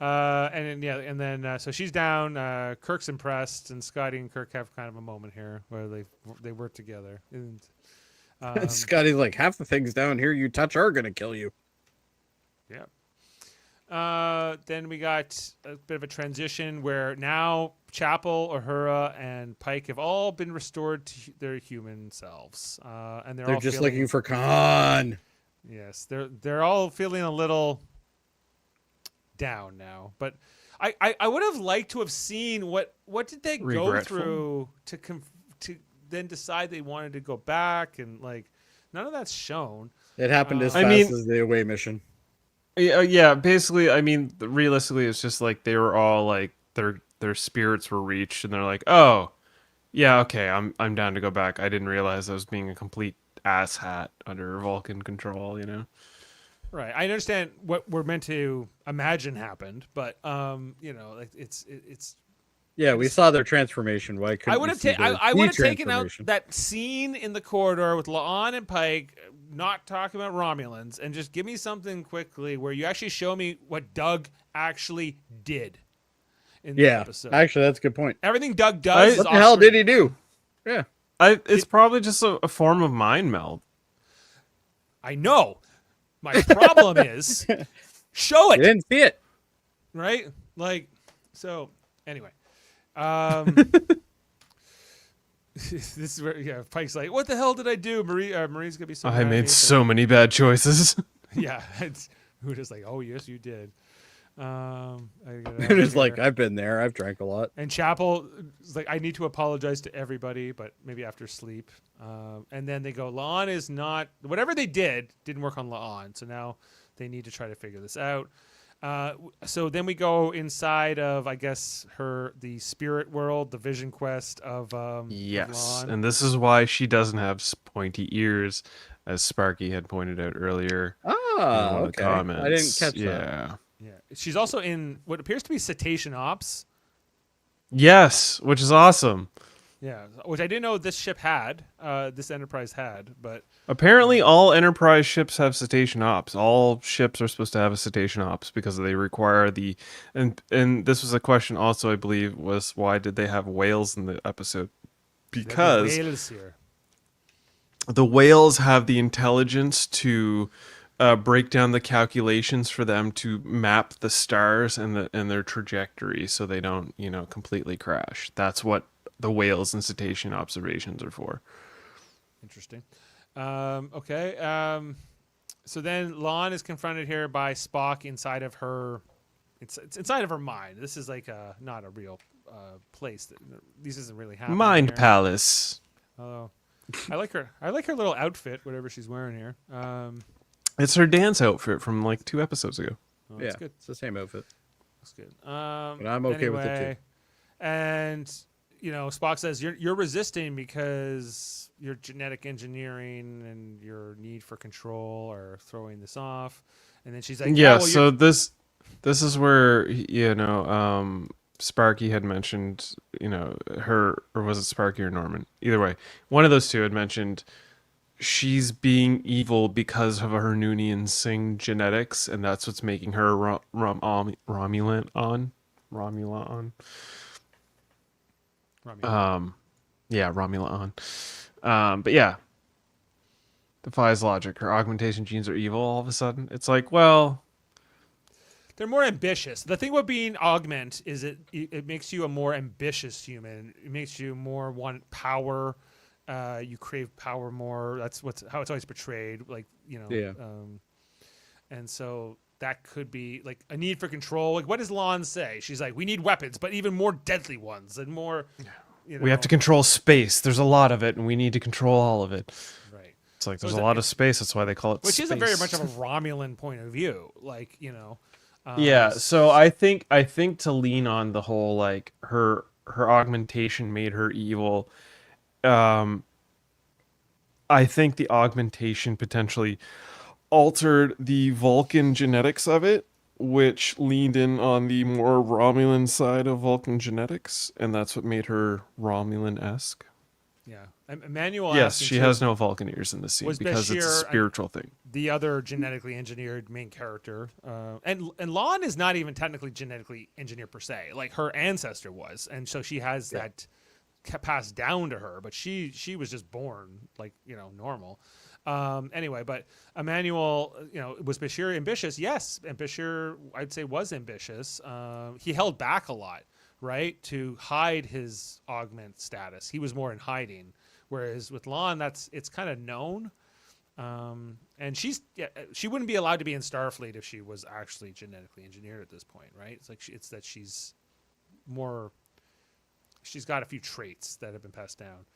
And then so she's down. Kirk's impressed, and Scotty and Kirk have kind of a moment here where they work together. And Scotty's like, half the things down here you touch are gonna kill you. Yeah. Then we got a bit of a transition where now Chapel, Uhura, and Pike have all been restored to their human selves, and they're all just looking for Khan. Yes, they're all feeling a little down now, but I would have liked to have seen what did they go through to then decide they wanted to go back, and like none of that's shown. It happened as fast as the away mission. Yeah, basically, realistically, it's just like they were all like their spirits were reached, and they're like, oh, yeah, okay, I'm down to go back. I didn't realize I was being a complete asshat under Vulcan control, Right. I understand what we're meant to imagine happened, but like it's Yeah, we saw their transformation. Why couldn't I we would have see their I would have taken out de-transformation? that scene in the corridor with La'an and Pike not talking about Romulans and just give me something quickly where you actually show me what Doug actually did in the Yeah, episode. actually, that's a good point. Everything Doug does is What the hell off-screen. did he do? Yeah. It's probably just a form of mind meld. I know. My problem is show You it, didn't see it. right? Like, so anyway. This is where Pike's like, "What the hell did I do?" Marie's gonna be so. I mad at me. made so many bad choices. Yeah, who just like, "Oh yes, you did." I gotta It was here. like, I've been there. I've drank a lot. And Chapel is like, "I need to apologize to everybody, but maybe after sleep." And then they go, "La'an is not whatever they didn't work on La'an, so now they need to try to figure this out." So then we go inside of, I guess, the spirit world, the vision quest of Yes, La'an. and this is why she doesn't have pointy ears, as Sparky had pointed out earlier. Ah, in one of the okay. comments. I didn't catch that. Yeah. Yeah, she's also in what appears to be Cetacean Ops. Yes, which is awesome. Yeah, which I didn't know this ship had. This Enterprise had, but Apparently, all Enterprise ships have cetacean ops. All ships are supposed to have a cetacean ops because they require the. And this was a question also, I believe, was why did they have whales in the episode? Because whales here. the whales have the intelligence to break down the calculations for them to map the stars and their trajectory so they don't completely crash. That's what the whales and cetacean observations are for. Interesting. Okay. So then La'an is confronted here by Spock inside of her. It's inside of her mind. This is like not a real place. This isn't really happening. Mind here. Palace. Oh, I like her. I like her little outfit, whatever she's wearing here. It's her dance outfit from like 2 episodes ago. Oh, Yeah, that's good. it's the same outfit. That's good. But I'm okay with it anyway, too. And Spock says you're resisting because your genetic engineering and your need for control are throwing this off. And then she's like, Yeah, well, so this is where Sparky had mentioned, her, or was it Sparky or Norman? Either way, one of those two had mentioned she's being evil because of her Noonien Singh genetics, and that's what's making her Romulan on. Yeah, Romulan on. But yeah, defies logic. Her augmentation genes are evil all of a sudden. It's like, well, they're more ambitious. The thing about being augment is it makes you a more ambitious human. It makes you more want power. You crave power more. That's how it's always portrayed. Like Yeah. And so that could be like a need for control. Like, what does La'an say? She's like, we need weapons, but even more deadly ones and more. we have to control space. There's a lot of it, and we need to control all of it. Right. It's like So there's is a it- lot of space. That's why they call it Which space. isn't very much of a Romulan point of view. Like, Yeah, so I think to lean on the whole like her augmentation made her evil. I think the augmentation potentially altered the Vulcan genetics of it, which leaned in on the more Romulan side of Vulcan genetics, and that's what made her Romulan-esque. Yeah. Emmanuel. Yes, asked me she too, has no Vulcan ears in this scene Was because it's a Bashir spiritual thing. the other genetically engineered main character, and La'an is not even technically genetically engineered per se. Like, her ancestor was, and so she has that passed down to her. But she was just born like normal. Anyway, but Emmanuel, was Bashir ambitious? Yes, and Bashir, I'd say, was ambitious. He held back a lot, right, to hide his augment status. He was more in hiding, whereas with La'an, it's kind of known. And she wouldn't be allowed to be in Starfleet if she was actually genetically engineered at this point, right? It's like it's that she's got a few traits that have been passed down.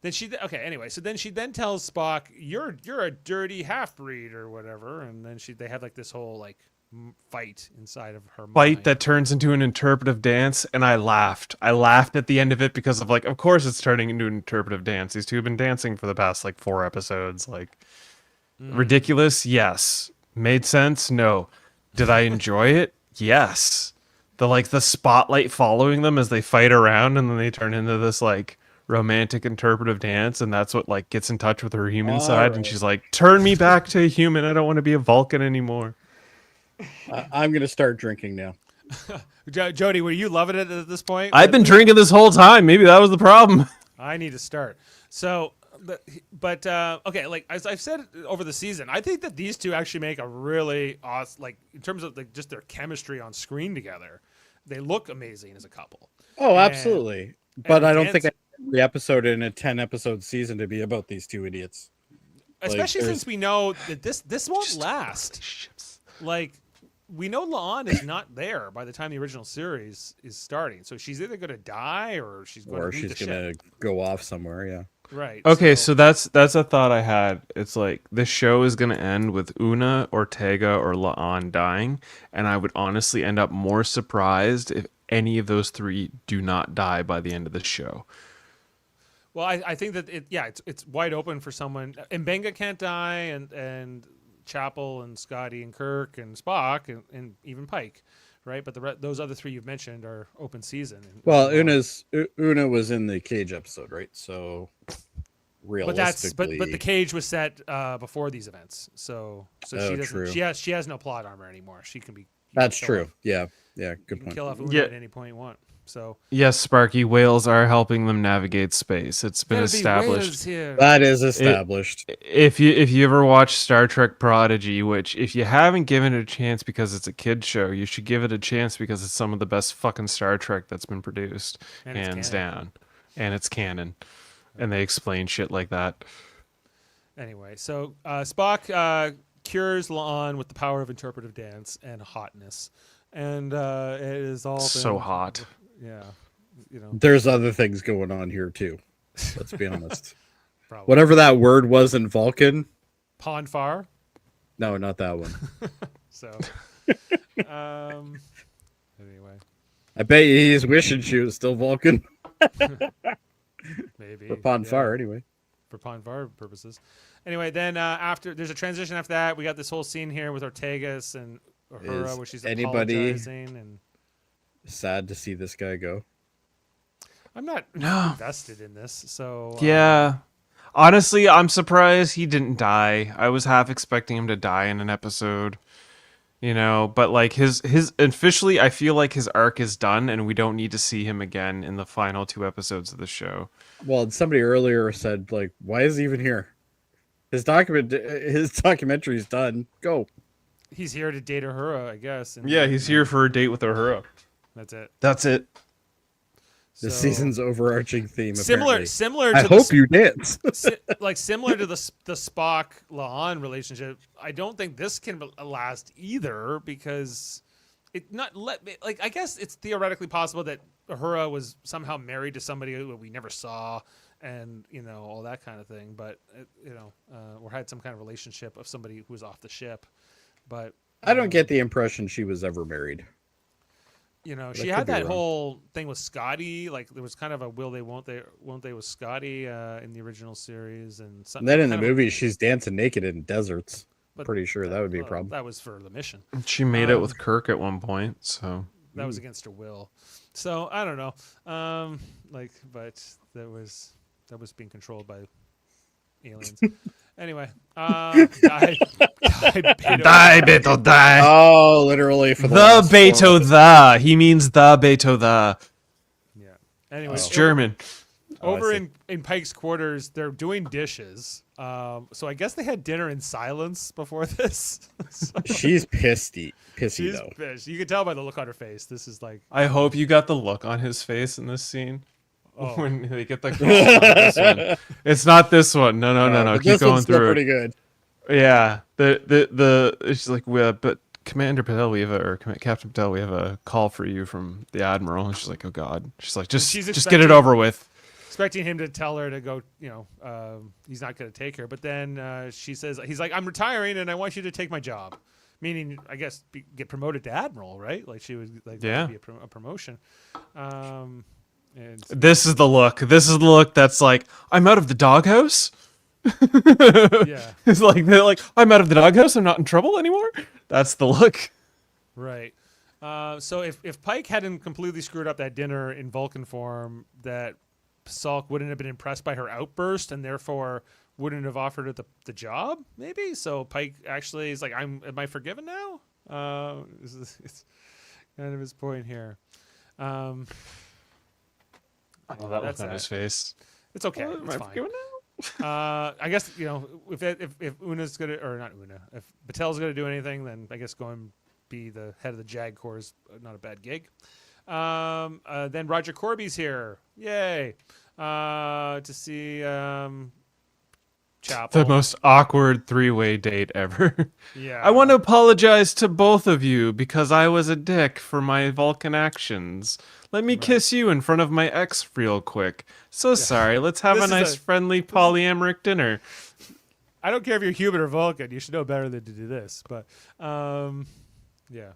Then anyway, so then she tells Spock, you're a dirty half-breed or whatever, and then they have like this whole like fight inside of her Fight mind. that turns into an interpretive dance, and I laughed at the end of it because of of course it's turning into an interpretive dance. These two have been dancing for the past 4 episodes. Ridiculous? Yes. Made sense? No. Did I enjoy it? Yes. the spotlight following them as they fight around, and then they turn into this like romantic interpretive dance, and that's what like gets in touch with her human side, and she's like, "Turn me back to a human. I don't want to be a Vulcan anymore." I'm gonna start drinking now. Jody, were you loving it at this point? I've been drinking this whole time. Maybe that was the problem. I need to start. So, but okay, like as I've said over the season, I think that these two actually make a really awesome, like in terms of like just their chemistry on screen together, they look amazing as a couple. Oh, And- absolutely. But I don't think dance- every episode in a 10-episode season to be about these two idiots. especially there's- since we know that this won't last. Like we know La'an is not there by the time the original series is starting, so she's either going to die or she's going Or to leave she's the gonna ship. go off somewhere, yeah. Right. Okay, so that's a thought I had. It's like this show is gonna end with Una, Ortega, or La'an dying, and I would honestly end up more surprised if any of those three do not die by the end of the show. Well, I think that it's wide open for someone. And Benga can't die, and Chapel and Scotty and Kirk and Spock and even Pike, right? But those other three you've mentioned are open season. Well, Una was in the cage episode, right? So realistically, but the cage was set before these events, so she doesn't. True. She has no plot armor anymore. She can be. That's you can kill true. Yeah, good You can point. kill off Una Yeah. at any point you want. So Yes, Sparky, whales are helping them navigate space. It's been gotta be established. whales here. That is established. If you ever watch Star Trek Prodigy, which if you haven't given it a chance because it's a kid show, you should give it a chance because it's some of the best fucking Star Trek that's been produced, And it's hands canon. down. And it's canon. And they explain shit like that. Anyway, so Spock cures La'an with the power of interpretive dance and hotness, and it is all So been- hot. Yeah, you know, There's other things going on here too. Let's be honest. probably. Whatever that word was in Vulcan. Ponfar. No, not that one. So, anyway, I bet you he's wishing she was still Vulcan. maybe For Ponfar, yeah, anyway. for Ponfar purposes. Anyway, then after there's a transition after that, we got this whole scene here with Ortegas and Uhura, Is where she's anybody- apologizing, and Sad to see this guy go. I'm not No. invested in this. So Yeah. Honestly, I'm surprised he didn't die. I was half expecting him to die in an episode. You know, but like his officially I feel like his arc is done and we don't need to see him again in the final 2 episodes of the show. Well, and somebody earlier said, like, why is he even here? His documentary's done. Go. he's here to date Uhura, I guess. And Yeah, he's here for a date with Uhura. That's it. That's it. The So- season's overarching theme. similar apparently. similar to I the hope you dance. like similar to the Spock La'an relationship. I don't think this can last either because it not let me like I guess it's theoretically possible that Uhura was somehow married to somebody who we never saw and you know all that kind of thing, but you know or had some kind of relationship of somebody who was off the ship, but I don't get the impression she was ever married. you know, That she could had be that wrong. whole thing with Scotty. Like there was kind of a will they, won't they with Scotty in the original series, and And something. then in the kind of- movie, she's dancing naked in deserts. but Pretty sure that would be a well, problem. That was for the mission. She made it with Kirk at one point, so That was against her will. So I don't know. But that was being controlled by aliens. Anyway, die, Beto. die Beto die. Oh, literally for the, The last Beto the. He means the Beto the. Yeah. Anyway, It's German. over I see. in Pike's quarters, they're doing dishes. So I guess they had dinner in silence before this. So She's pissy she's though. pissed. You can tell by the look on her face. This is like, I hope you got the look on his face in this scene. Oh. When they get the call. Not this one. It's not this one. No. But Keep this going one's still through pretty it. good. Yeah. It's like, well, but Commander Patel, Captain Patel, we have a call for you from the Admiral. And she's like, oh God. She's like, just She's get it expecting- over with. expecting him to tell her to go, he's not going to take her. But then she says, he's like, I'm retiring and I want you to take my job. Meaning, I guess, get promoted to Admiral, right? Like she would like that would be a promotion. And This is the look. This is the look that's like, I'm out of the doghouse. yeah, It's like they're like, I'm out of the doghouse. I'm not in trouble anymore. That's the look. right. So if Pike hadn't completely screwed up that dinner in Vulcan form, that Salk wouldn't have been impressed by her outburst and therefore wouldn't have offered her the job, maybe. So Pike actually is like, am I forgiven now? It's kind of his point here. Oh, that look on his face. It's okay. Am It's I fine. forgiven now? I guess, if Una's gonna, or not Una, if Patel's gonna do anything, then I guess going be the head of the JAG Corps is not a bad gig. Then Roger Corby's here. Yay. To see Chapel. The most awkward 3-way date ever. Yeah. I want to apologize to both of you because I was a dick for my Vulcan actions. Let me kiss you in front of my ex real quick. So sorry. Let's have This a is nice, friendly, polyamoric dinner. I don't care if you're human or Vulcan. You should know better than to do this. But, yeah.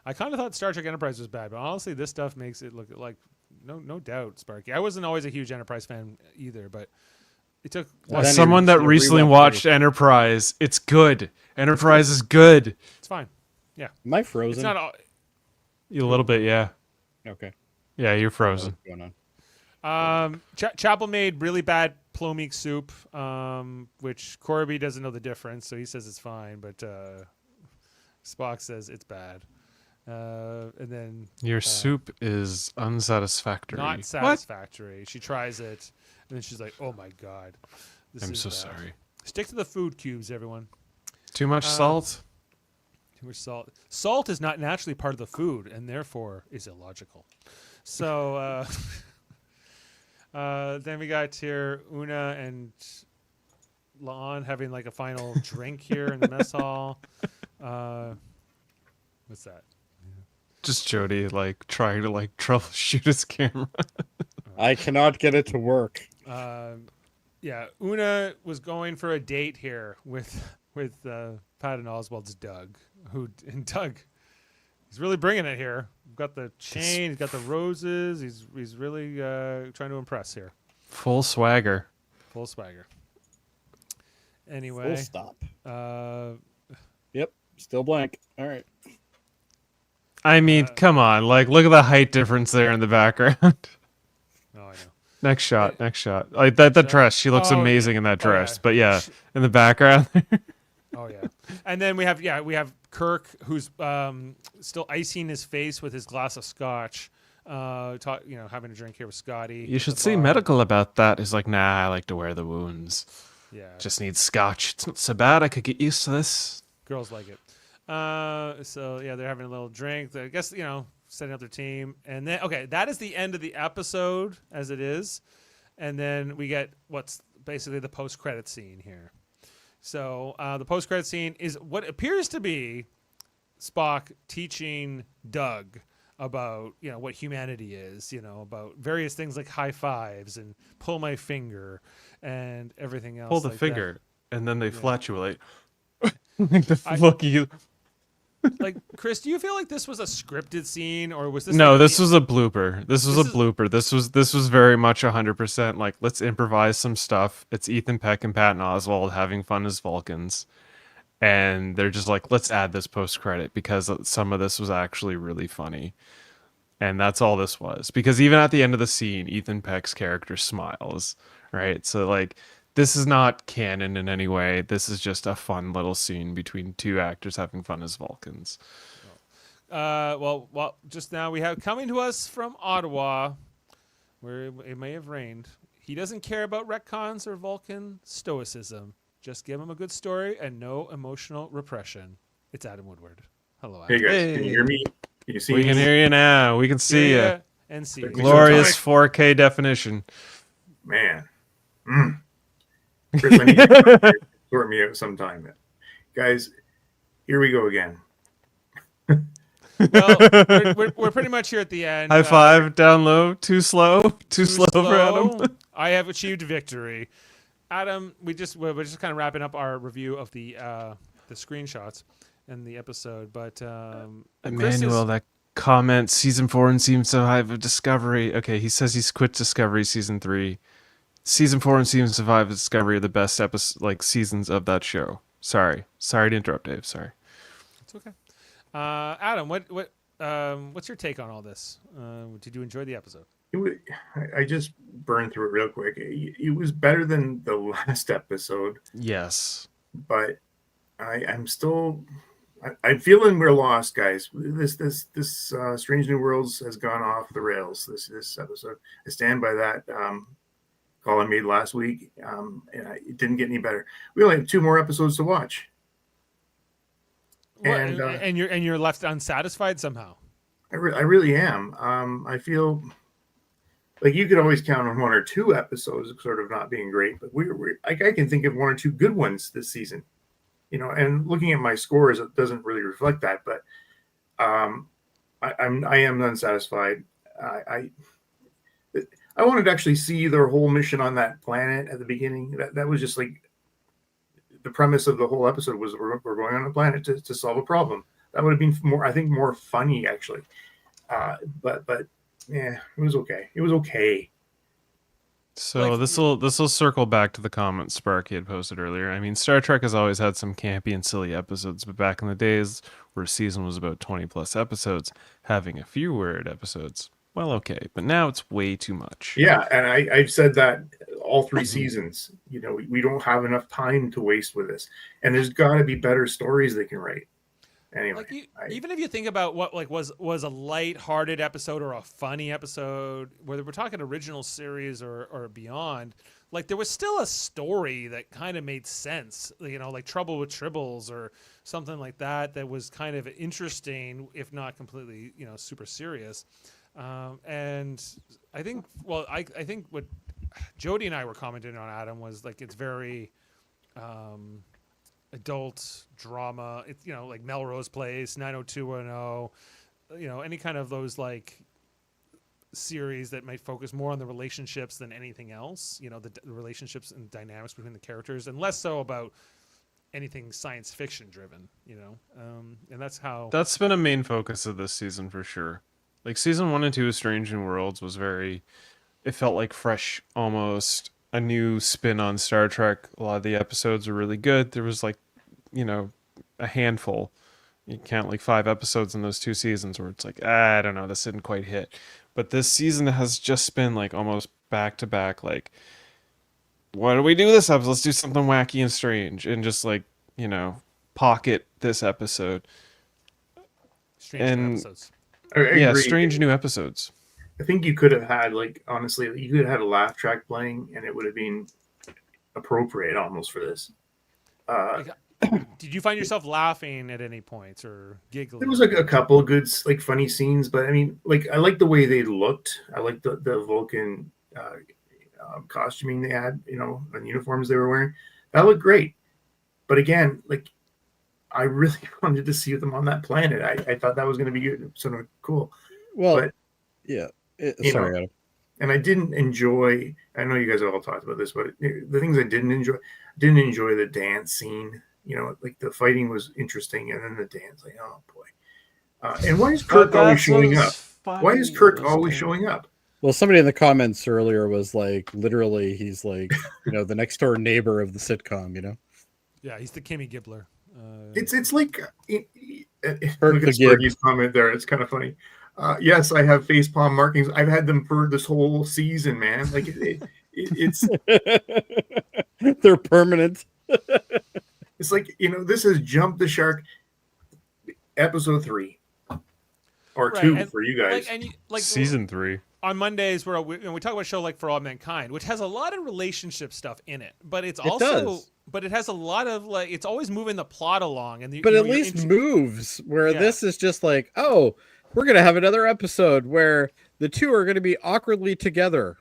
I kind of thought Star Trek Enterprise was bad, but honestly, this stuff makes it look like, no doubt, Sparky. I wasn't always a huge Enterprise fan either, but it took... As someone that recently watched Enterprise, it's good. Enterprise is good. It's fine. Yeah. Am I frozen? It's not all... A little bit, yeah. Okay. Yeah, you're frozen. What's going on? Chapel made really bad plomeek soup, which Corby doesn't know the difference, so he says it's fine, but Spock says it's bad. And then Your soup is unsatisfactory. not satisfactory. She tries it, and then she's like, "Oh my god, this I'm is so bad." sorry. Stick to the food cubes, everyone. Too much salt? Too much salt. Salt is not naturally part of the food, and therefore is illogical. So then we got here Una and La'an having like a final drink here in the mess hall. What's that? Just Jody, like, trying to, like, troubleshoot his camera. I cannot get it to work. Yeah, Una was going for a date here with Patton Oswalt's Doug. Doug, he's really bringing it here. Got the chain, he's got the roses. He's really trying to impress here. Full swagger. Full swagger. Anyway, Full stop. Yep, still blank. All right. I mean, come on. Like, look at the height difference there in the background. Oh, I know. Next shot. Like, that dress. She looks amazing in that dress. yeah. But yeah, in the background. Oh yeah, and then we have Kirk who's still icing his face with his glass of scotch. Having a drink here with Scotty. You should at the see bar. medical about that. He's like, nah, I like to wear the wounds. Yeah, Just need scotch. It's not so bad. I could get used to this. girls like it. So yeah, they're having a little drink. I guess setting up their team, and then that is the end of the episode as it is, and then we get what's basically the post-credit scene here. So the post-credit scene is what appears to be Spock teaching Doug about what humanity is, about various things like high fives and pull my finger and everything else. Pull the like finger, and then they flatulate. Like, Chris, do you feel like this was a scripted scene, or was this? No, like this was a blooper. This was a blooper. This was very much 100% like, let's improvise some stuff. It's Ethan Peck and Patton Oswalt having fun as Vulcans, and they're just like, let's add this post credit because some of this was actually really funny, and that's all this was. Because even at the end of the scene, Ethan Peck's character smiles, right? So like, this is not canon in any way. This is just a fun little scene between two actors having fun as Vulcans. Well, just now we have coming to us from Ottawa, where it may have rained. He doesn't care about retcons or Vulcan stoicism. Just give him a good story and no emotional repression. It's Adam Woodward. Hello, Adam. Hey guys, can you hear me? Can you see We me? can hear you now. We can see you. And see you. Glorious 4K definition. Man. Chris, I need you to sort me out sometime. Guys, here we go again. Well, we're pretty much here at the end. High five, down low, too slow for Adam. I have achieved victory. Adam, we're just kind of wrapping up our review of the screenshots and the episode, but Emmanuel, that comment, season 4 and season 5 of Discovery. Okay, he says he's quit Discovery season 3. Season 4 and season 5 of Discovery are the best seasons of that show. Sorry to interrupt, Dave. Sorry. It's okay. Adam, what what's your take on all this? Did you enjoy the episode? I just burned through it real quick. It was better than the last episode, Yes. but I'm still. I'm feeling we're lost, guys. This Strange New Worlds has gone off the rails. This episode, I stand by that call I made last week, and it didn't get any better. We only have 2 more episodes to watch, And you're left unsatisfied somehow. I really am. I feel like you could always count on 1 or 2 episodes sort of not being great, but I can think of 1 or 2 good ones this season. And looking at my scores, it doesn't really reflect that, but I am unsatisfied. I wanted to actually see their whole mission on that planet at the beginning. That was just like the premise of the whole episode was we're going on a planet to solve a problem. That would have been more funny actually. But yeah, it was okay. It was okay. So this will circle back to the comment Sparky had posted earlier. I mean, Star Trek has always had some campy and silly episodes, but back in the days where a season was about 20 plus episodes, having a few weird episodes, well, okay. But now it's way too much. Yeah, and I've said that all 3 seasons. We don't have enough time to waste with this, and there's got to be better stories they can write. Anyway, even if you think about what was a light-hearted episode or a funny episode, whether we're talking original series or beyond, like there was still a story that kind of made sense, like Trouble with Tribbles or something like that was kind of interesting, if not completely, super serious. And I think, I think what Jody and I were commenting on, Adam, was like it's very adult drama. It's like Melrose Place, 90210, any kind of those like series that might focus more on the relationships than anything else. The relationships and dynamics between the characters, and less so about anything science fiction driven. And that's been a main focus of this season for sure. Like season 1 and 2 of Strange New Worlds was it felt like fresh, almost a new spin on Star Trek. A lot of the episodes were really good. There was a handful. You count like 5 episodes in those 2 seasons where it's like, I don't know, this didn't quite hit. But this season has just been like almost back to back. Like, what do we do this episode? Let's do something wacky and strange, and just pocket this episode. Strange episodes. Yeah, strange new episodes. I think you could have had, honestly, you could have had a laugh track playing, and it would have been appropriate almost for this. Did you find yourself laughing at any points or giggling? There was a couple of good, funny scenes, but I mean, I like the way they looked. I like the Vulcan costuming they had, and uniforms they were wearing. That looked great. But again, I really wanted to see them on that planet. I thought that was going to be sort of cool. Well, but, yeah. Sorry, Adam. And I didn't enjoy. I know you guys have all talked about this, but the things I didn't enjoy the dance scene. The fighting was interesting, and then the dance, oh boy. And why is Kirk always showing up? Why is Kirk always showing up? Well, somebody in the comments earlier was literally, he's the next door neighbor of the sitcom. Yeah, he's the Kimmy Gibbler. It's like Kirk look the at Sparky's comment there. It's kind of funny. Yes, I have facepalm markings. I've had them for this whole season, man. It's they're permanent. It's this is Jump the Shark episode 3 or 2 for you guys. Season 3. On Mondays, we talk about a show like For All Mankind, which has a lot of relationship stuff in it, but it has a lot of it's always moving the plot along, and at least moves. Where this is just we're gonna have another episode where the two are gonna be awkwardly together.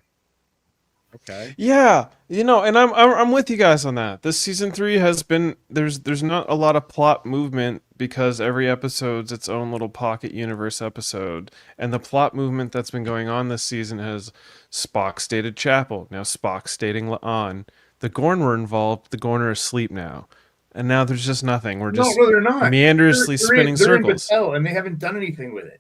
Okay. Yeah, and I'm with you guys on that. This season 3 has been there's not a lot of plot movement because every episode's its own little pocket universe episode, and the plot movement that's been going on this season has Spock stayed at Chapel. Now Spock's staying on. The Gorn were involved. The Gorn are asleep now, and now there's just nothing. We're just they're not. meanderously spinning circles. In Battelle, and they haven't done anything with it.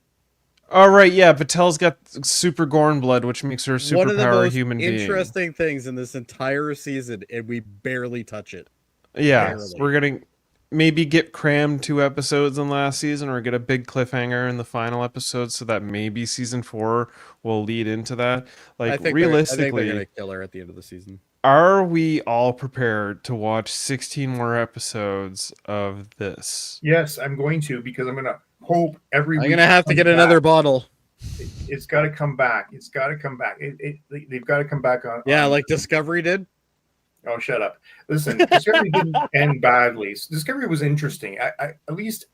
All right, yeah, Battelle's got super Gorn blood, which makes her a superpower human being. One of the most interesting things in this entire season, and we barely touch it. Yeah, barely. we're getting. maybe get crammed 2 episodes in last season, or get a big cliffhanger in the final episode, so that maybe season 4 will lead into that. Like, I think realistically, they're gonna kill her at the end of the season. are we all prepared to watch 16 more episodes of this? Yes, I'm going to, because I'm going to hope every I'm week gonna have to it get comes another back. bottle. It's got to come back. It's got to come back. They've got to come back on. Yeah, on- like Discovery did. Oh, shut up. Listen, Discovery didn't end badly. Discovery was interesting. I at least,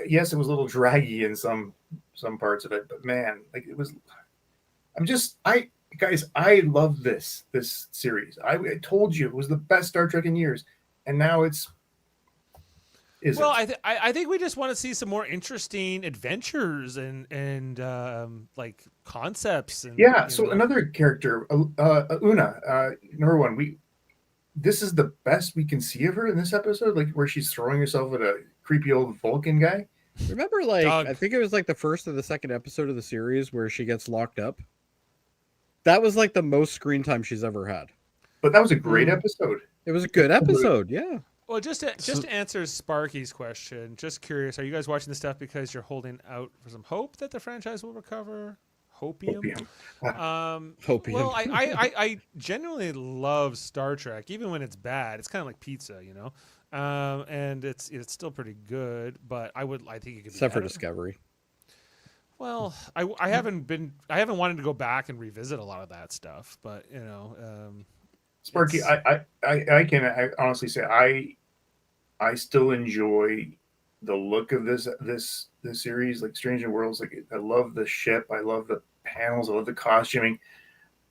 yes, it was a little draggy in some parts of it, but man, like it was. Guys, I love this series. I told you it was the best Star Trek in years, and now it's. Well, I think we just want to see some more interesting adventures and like concepts. And, Yeah. So another character, Una, number one. This is the best we can see of her in this episode, like where she's throwing herself at a creepy old Vulcan guy. Remember, like Doug. I think it was like the first or the second episode of the series where she gets locked up. That was like the most screen time she's ever had. But that was a great episode. It was a good episode, yeah. Well, just to answer Sparky's question, just curious, are you guys watching this stuff because you're holding out for some hope that the franchise will recover? Hopium. Hopium. Well, I genuinely love Star Trek, even when it's bad. It's kind of like pizza, you know, and it's still pretty good. But I think it could be Except for better. Discovery. Well, I haven't wanted to go back and revisit a lot of that stuff, but you know, Sparky, I can honestly say I still enjoy the look of this series, like Strange New Worlds. Like I love the ship, I love the panels, I love the costuming.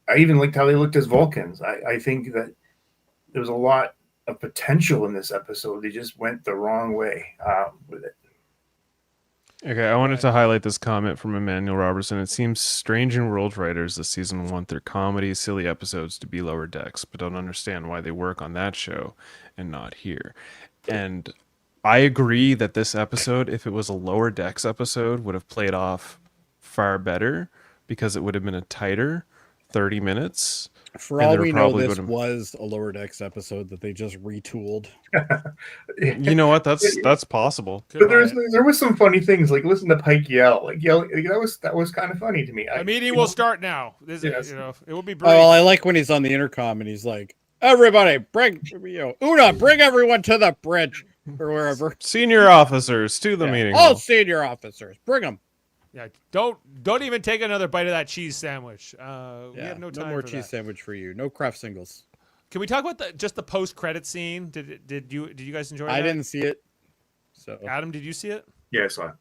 I even liked how they looked as Vulcans. I think that there was a lot of potential in this episode. They just went the wrong way with it. Okay, I wanted to highlight this comment from Emmanuel Robertson. It seems Strange New World writers this season want their comedy, silly episodes to be lower decks, but don't understand why they work on that show and not here. And I agree that this episode, if it was a lower decks episode, would have played off far better because it would have been a tighter 30 minutes. For all we know, this was a Lower Decks episode that they just retooled. You know what? That's possible. But there was some funny things, like listen to Pike yell. That was kind of funny to me. The meeting will start now. This is, it will be brief. Oh, well, I like when he's on the intercom and he's like, "Everybody, bring Una, bring everyone to the bridge or wherever. Senior officers to the meeting. All senior officers, bring them." Yeah, don't even take another bite of that cheese sandwich. We have no time. No more for cheese that. sandwich for you. No craft singles. Can we talk about just the post-credit scene? Did you guys enjoy that? I didn't see it. So Adam, did you see it? Yeah, I saw it.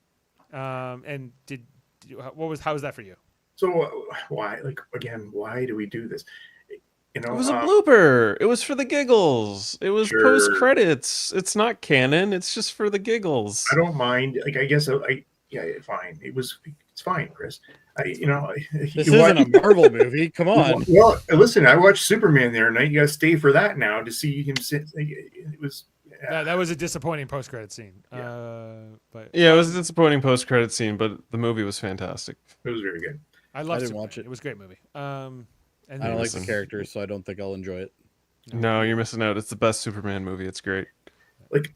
And how was that for you? So why do we do this? You know, it was a blooper. It was for the giggles. It was post credits. It's not canon. It's just for the giggles. I don't mind. Like I guess fine. It's fine, Chris. This isn't a Marvel movie. Come on. Well, listen, I watched Superman the other night. You got to stay for that now to see him sit. It was. That was a disappointing post-credit scene. Yeah. It was a disappointing post-credit scene, but the movie was fantastic. It was very good. I didn't watch it. It was a great movie. And I don't like the characters, so I don't think I'll enjoy it. No, you're missing out. It's the best Superman movie. It's great. It's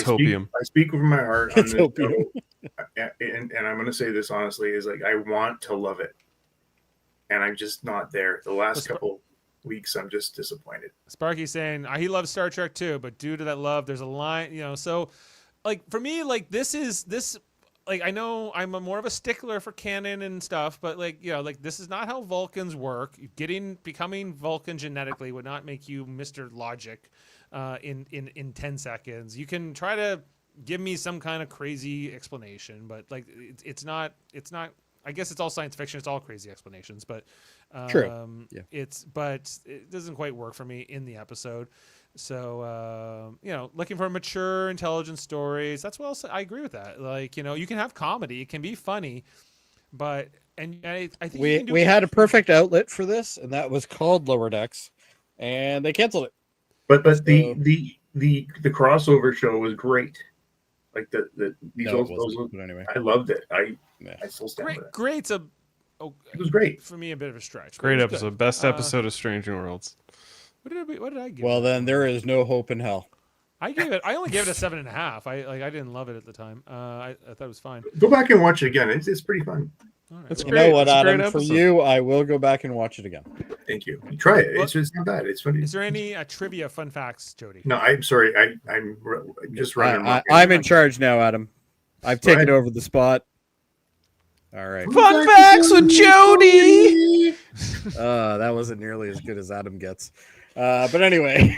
hopium. I speak from my heart. It's hopium. And I'm going to say this honestly: is like I want to love it, and I'm just not there. The last couple weeks, I'm just disappointed. Sparky's saying he loves Star Trek too, but due to that love, there's a line. So, like for me, like this. Like I know I'm more of a stickler for canon and stuff, but this is not how Vulcans work. Becoming Vulcan genetically would not make you Mr. Logic in 10 seconds. You can try to give me some kind of crazy explanation, but like it's not. I guess it's all science fiction. It's all crazy explanations, but true. Yeah. But it doesn't quite work for me in the episode. So, looking for mature, intelligent stories. That's what else I agree with that. Like, you can have comedy. It can be funny, but I think we had a perfect outlet for this, and that was called Lower Decks, and they canceled it. But the crossover show was great. Like anyway. I loved it. I still stand with it. Great's it was great for me. A bit of a stretch. Great episode. Best episode of Strange New Worlds. What did I give? Well, then there is no hope in hell. I only gave it a 7.5. I didn't love it at the time. I thought it was fine. Go back and watch it again. It's pretty fun. All right, It's well, You know great. what, It's a great Adam? For episode. you, I will go back and watch it again. Thank you. Try it. Well, It's not bad. It's funny. is there any trivia fun facts, Jody? No, I'm sorry. I'm just running. I'm in charge now, Adam. I've taken over the spot. All right. Fun facts with Jody. That wasn't nearly as good as Adam gets. But anyway,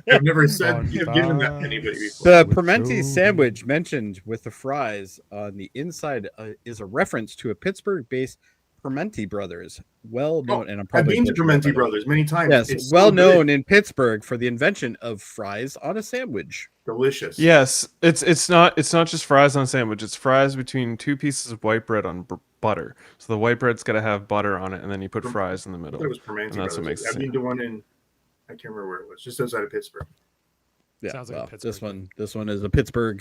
I've never said given that to anybody before. the Permenti sandwich mentioned with the fries on the inside is a reference to a Pittsburgh-based Permenti brothers, well known. And I'm I've probably been to butchering that, Permenti Brothers many times. Yes, It's well so known good. in Pittsburgh for the invention of fries on a sandwich. Delicious. Yes, it's not just fries on a sandwich. It's fries between two pieces of white bread on butter. So the white bread's got to have butter on it, and then you put fries in the I middle. thought it was Permenti And that's what Brothers. makes it I've been to one in, I can't remember where it was, just outside of Pittsburgh. Yeah, Sounds like a well, Pittsburgh this one is a Pittsburgh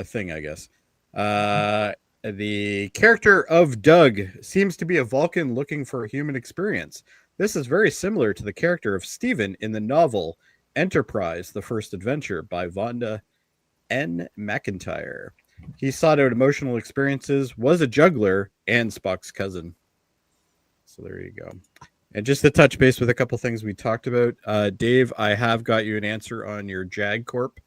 thing, I guess. The character of Doug seems to be a Vulcan looking for a human experience. This is very similar to the character of Steven in the novel Enterprise: The First Adventure by Vonda N. McIntyre. He sought out emotional experiences, was a juggler, and Spock's cousin. So there you go. And just to touch base with a couple things we talked about, Dave, I have got you an answer on your Jag Corp.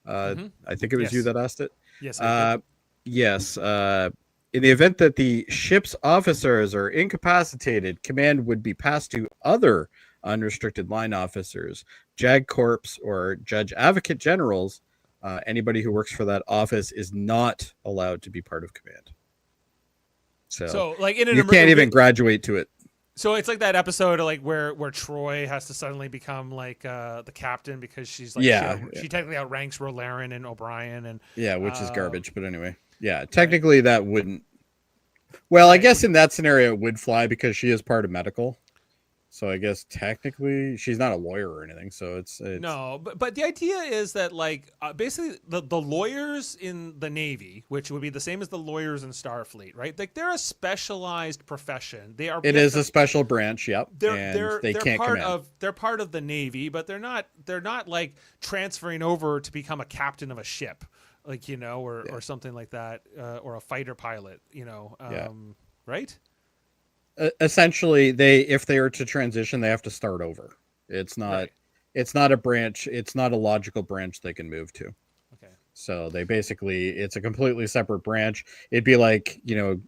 I think it was you Yes. that asked it. Yes. I did. Yes. In the event that the ship's officers are incapacitated, command would be passed to other unrestricted line officers, JAG Corps or Judge Advocate Generals. Anybody who works for that office is not allowed to be part of command. So like in an you can't even graduate to it. So it's like that episode of like where Troy has to suddenly become like the captain because she's like she technically outranks Rolaren and O'Brien and which is garbage. But anyway, technically that wouldn't. Well, I guess in that scenario it would fly because she is part of medical. So I guess technically she's not a lawyer or anything. So it's no, but the idea is that like basically the lawyers in the Navy, which would be the same as the lawyers in Starfleet, right? Like they're a specialized profession. They are. It is a special branch. Yep. They're can't part command. they're part of the Navy, but they're not like transferring over to become a captain of a ship, like or something like that, or a fighter pilot, right? Essentially, if they are to transition, they have to start over. It's not a branch. It's not a logical branch they can move to. Okay. So they it's a completely separate branch. It'd be like you're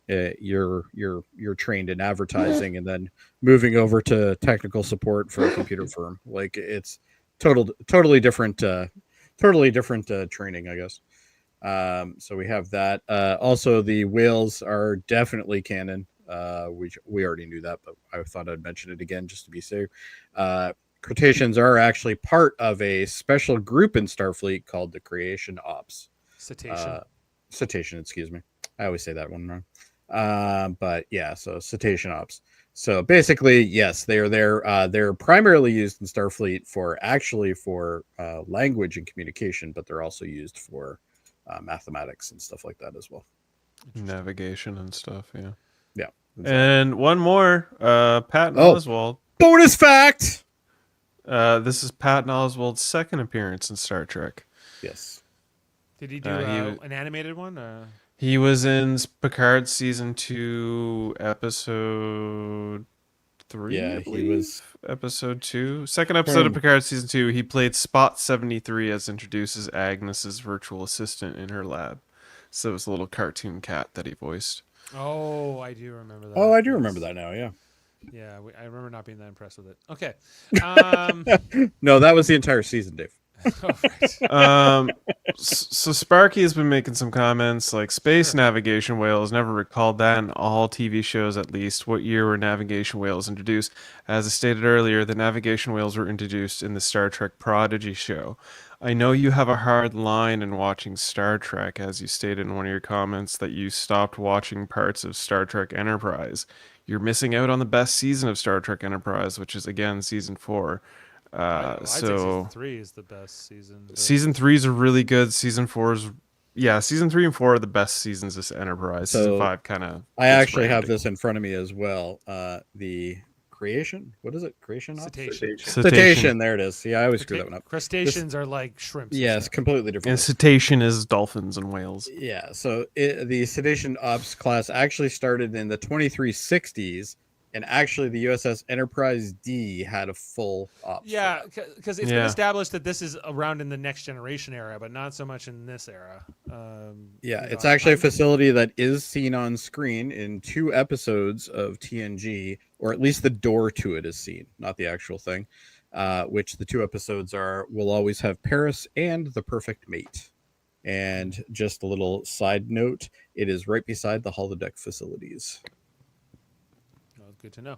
trained in advertising and then moving over to technical support for a computer firm. Like it's totally different training, I guess. So we have that. Also, the whales are definitely canon. We already knew that, but I thought I'd mention it again just to be safe. Cretaceans are actually part of a special group in Starfleet called the Creation Ops. Cetacean, excuse me. I always say that one wrong. But yeah, so Cetacean Ops. So basically, yes, they are there. They're primarily used in Starfleet for language and communication, but they're also used for mathematics and stuff like that as well. Navigation and stuff, yeah. Yeah. And one more, Patton Oswalt. Bonus fact! This is Patton Oswalt's second appearance in Star Trek. Yes. Did he do an animated one? He was in Picard season 2, episode 3. Yeah, he was episode 2. Second episode of Picard season 2. He played Spot 73 as introduces Agnes's virtual assistant in her lab. So it was a little cartoon cat that he voiced. Oh, I do remember that. Oh, I do remember that now. Yeah. Yeah, I remember not being that impressed with it. Okay. No, that was the entire season, Dave. So Sparky has been making some comments like space navigation whales. Never recalled that in all TV shows, at least. What year were navigation whales introduced? As I stated earlier, the navigation whales were introduced in the Star Trek Prodigy show. I know you have a hard line in watching Star Trek, as you stated in one of your comments that you stopped watching parts of Star Trek Enterprise. You're missing out on the best season of Star Trek Enterprise, which is again season 4. I'd say season 3 is the best season. Season 3s are really good. Season 4s, season 3 and 4 are the best seasons of Enterprise. So season 5 kind of. I actually have this in front of me as well. The creation. What is it? Creation ops? Cetacean. Cetacean. There it is. Yeah, I always screw that one up. Crustaceans are like shrimps. Yes, completely different. And cetacean is dolphins and whales. Yeah, so the Cetacean Ops class actually started in the 2360s, and actually the USS Enterprise D had a full ops. Yeah, because it's been established that this is around in the Next Generation era, but not so much in this era. It's actually a facility that is seen on screen in 2 episodes of TNG, or at least the door to it is seen, not the actual thing. Which the 2 episodes are "We'll Always Have Paris" and "The Perfect Mate." And just a little side note, it is right beside the holodeck facilities. Well, good to know.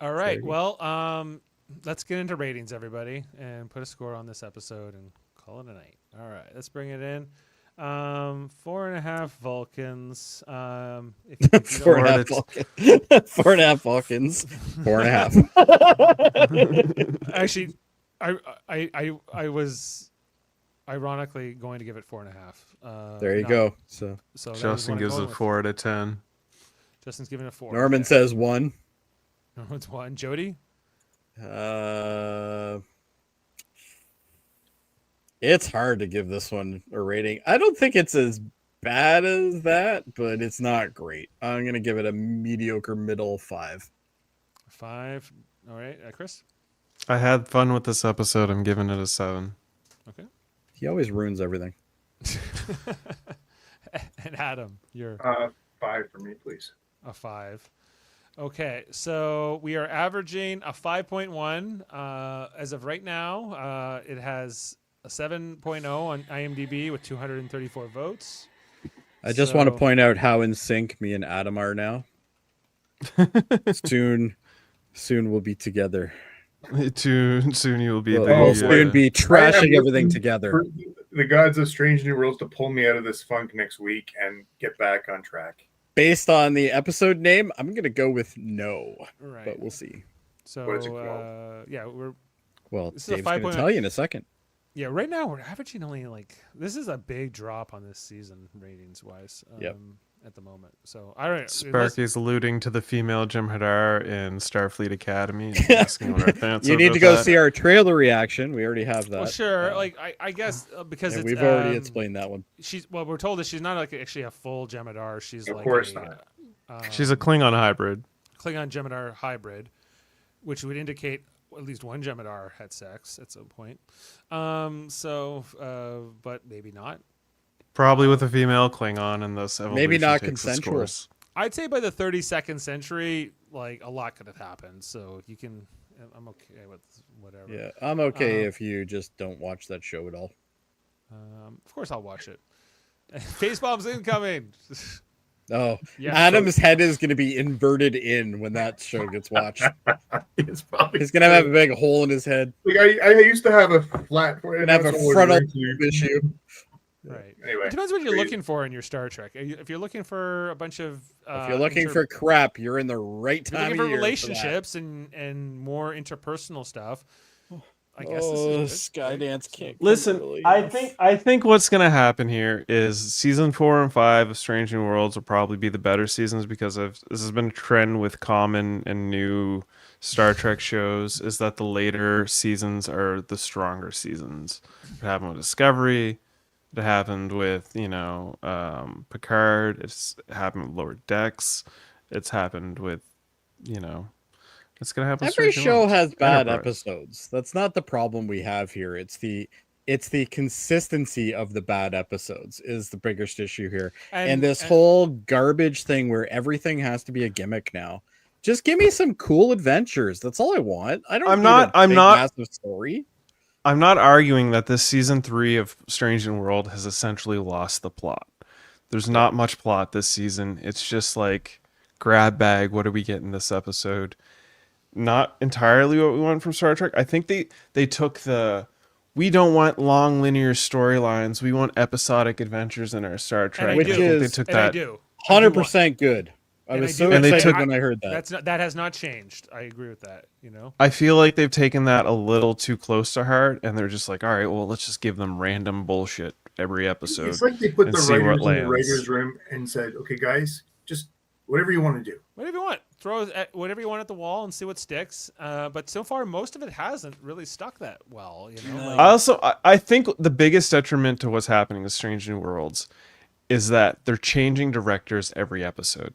All right, well, let's get into ratings, everybody, and put a score on this episode and call it a night. All right, let's bring it in. 4.5 Vulcans. If you 4.5 Vulcans. 4.5 Vulcans. 4.5. Actually, I was ironically going to give it 4.5. There you go. So Justin gives it 4 out of 10. Justin's giving it 4. Norman says 1. Norman's 1. Jody? It's hard to give this one a rating. I don't think it's as bad as that, but it's not great. I'm going to give it a mediocre middle 5. 5. All right. Chris? I had fun with this episode. I'm giving it a 7. Okay. He always ruins everything. And Adam, you're 5 for me, please. a 5. Okay, so we are averaging a 5.1 as of right now. It has a 7.0 on IMDb with 234 votes. I just want to point out how in sync me and Adam are now. Soon we'll be together. Soon you will be soon be trashing everything together. The gods of Strange New Worlds to pull me out of this funk next week and get back on track. Based on the episode name, I'm going to go with no. Right. But we'll see. So, what is it called? Yeah, we're... Well, this Dave's going to tell you in a second. Yeah, right now we're averaging only this is a big drop on this season ratings-wise. At the moment. So I don't know. Sparky's alluding to the female Jem'Hadar in Starfleet Academy and asking what our thoughts You need to go see our trailer reaction. We already have that. Well, sure. I guess because we've already explained that one. We're told that she's not actually a full Jem'Hadar. She's of course not. She's a Klingon hybrid. Klingon Jem'Hadar hybrid, which would indicate at least one Jem'Hadar had sex at some point. But maybe not. Probably with a female Klingon in this evolution. Maybe not consensual. I'd say by the 32nd century, a lot could have happened. So I'm okay with whatever. Yeah, I'm okay if you just don't watch that show at all. Of course I'll watch it. Face bombs incoming. Oh, yeah, Adam's head is going to be inverted in when that show gets watched. He's going to have a big hole in his head. Like I used to have a flat. Have a frontal issue. Right. Anyway, it depends what you're looking for in your Star Trek. If you're looking for a bunch of, if you're looking for crap, you're in the right time. You're looking for relationships and more interpersonal stuff. I guess this is Skydance can't. Listen, I think what's gonna happen here is season 4 and 5 of Strange New Worlds will probably be the better seasons because this has been a trend with common and new Star Trek shows is that the later seasons are the stronger seasons. It happened with Discovery. It happened with, Picard. It's happened with Lower Decks. It's happened with, it's going to happen. Every show has bad episodes. That's not the problem we have here. It's the consistency of the bad episodes is the biggest issue here. And this whole garbage thing where everything has to be a gimmick now. Just give me some cool adventures. That's all I want. I'm not massive story. I'm not arguing that this season 3 of Strange New World has essentially lost the plot. There's not much plot this season. It's just like grab bag. What do we get in this episode? Not entirely what we want from Star Trek. I think they took we don't want long linear storylines. We want episodic adventures in our Star Trek. Which they took that 100% good. I was so excited when I heard that. That has not changed. I agree with that. I feel like they've taken that a little too close to heart, and they're just like, all right, well, let's just give them random bullshit every episode. It's like they put the writers in the writers' room and said, "Okay, guys, just whatever you want to do. Whatever you want. throw whatever you want at the wall and see what sticks. But so far, most of it hasn't really stuck that well. You know, I think the biggest detriment to what's happening with Strange New Worlds is that they're changing directors every episode.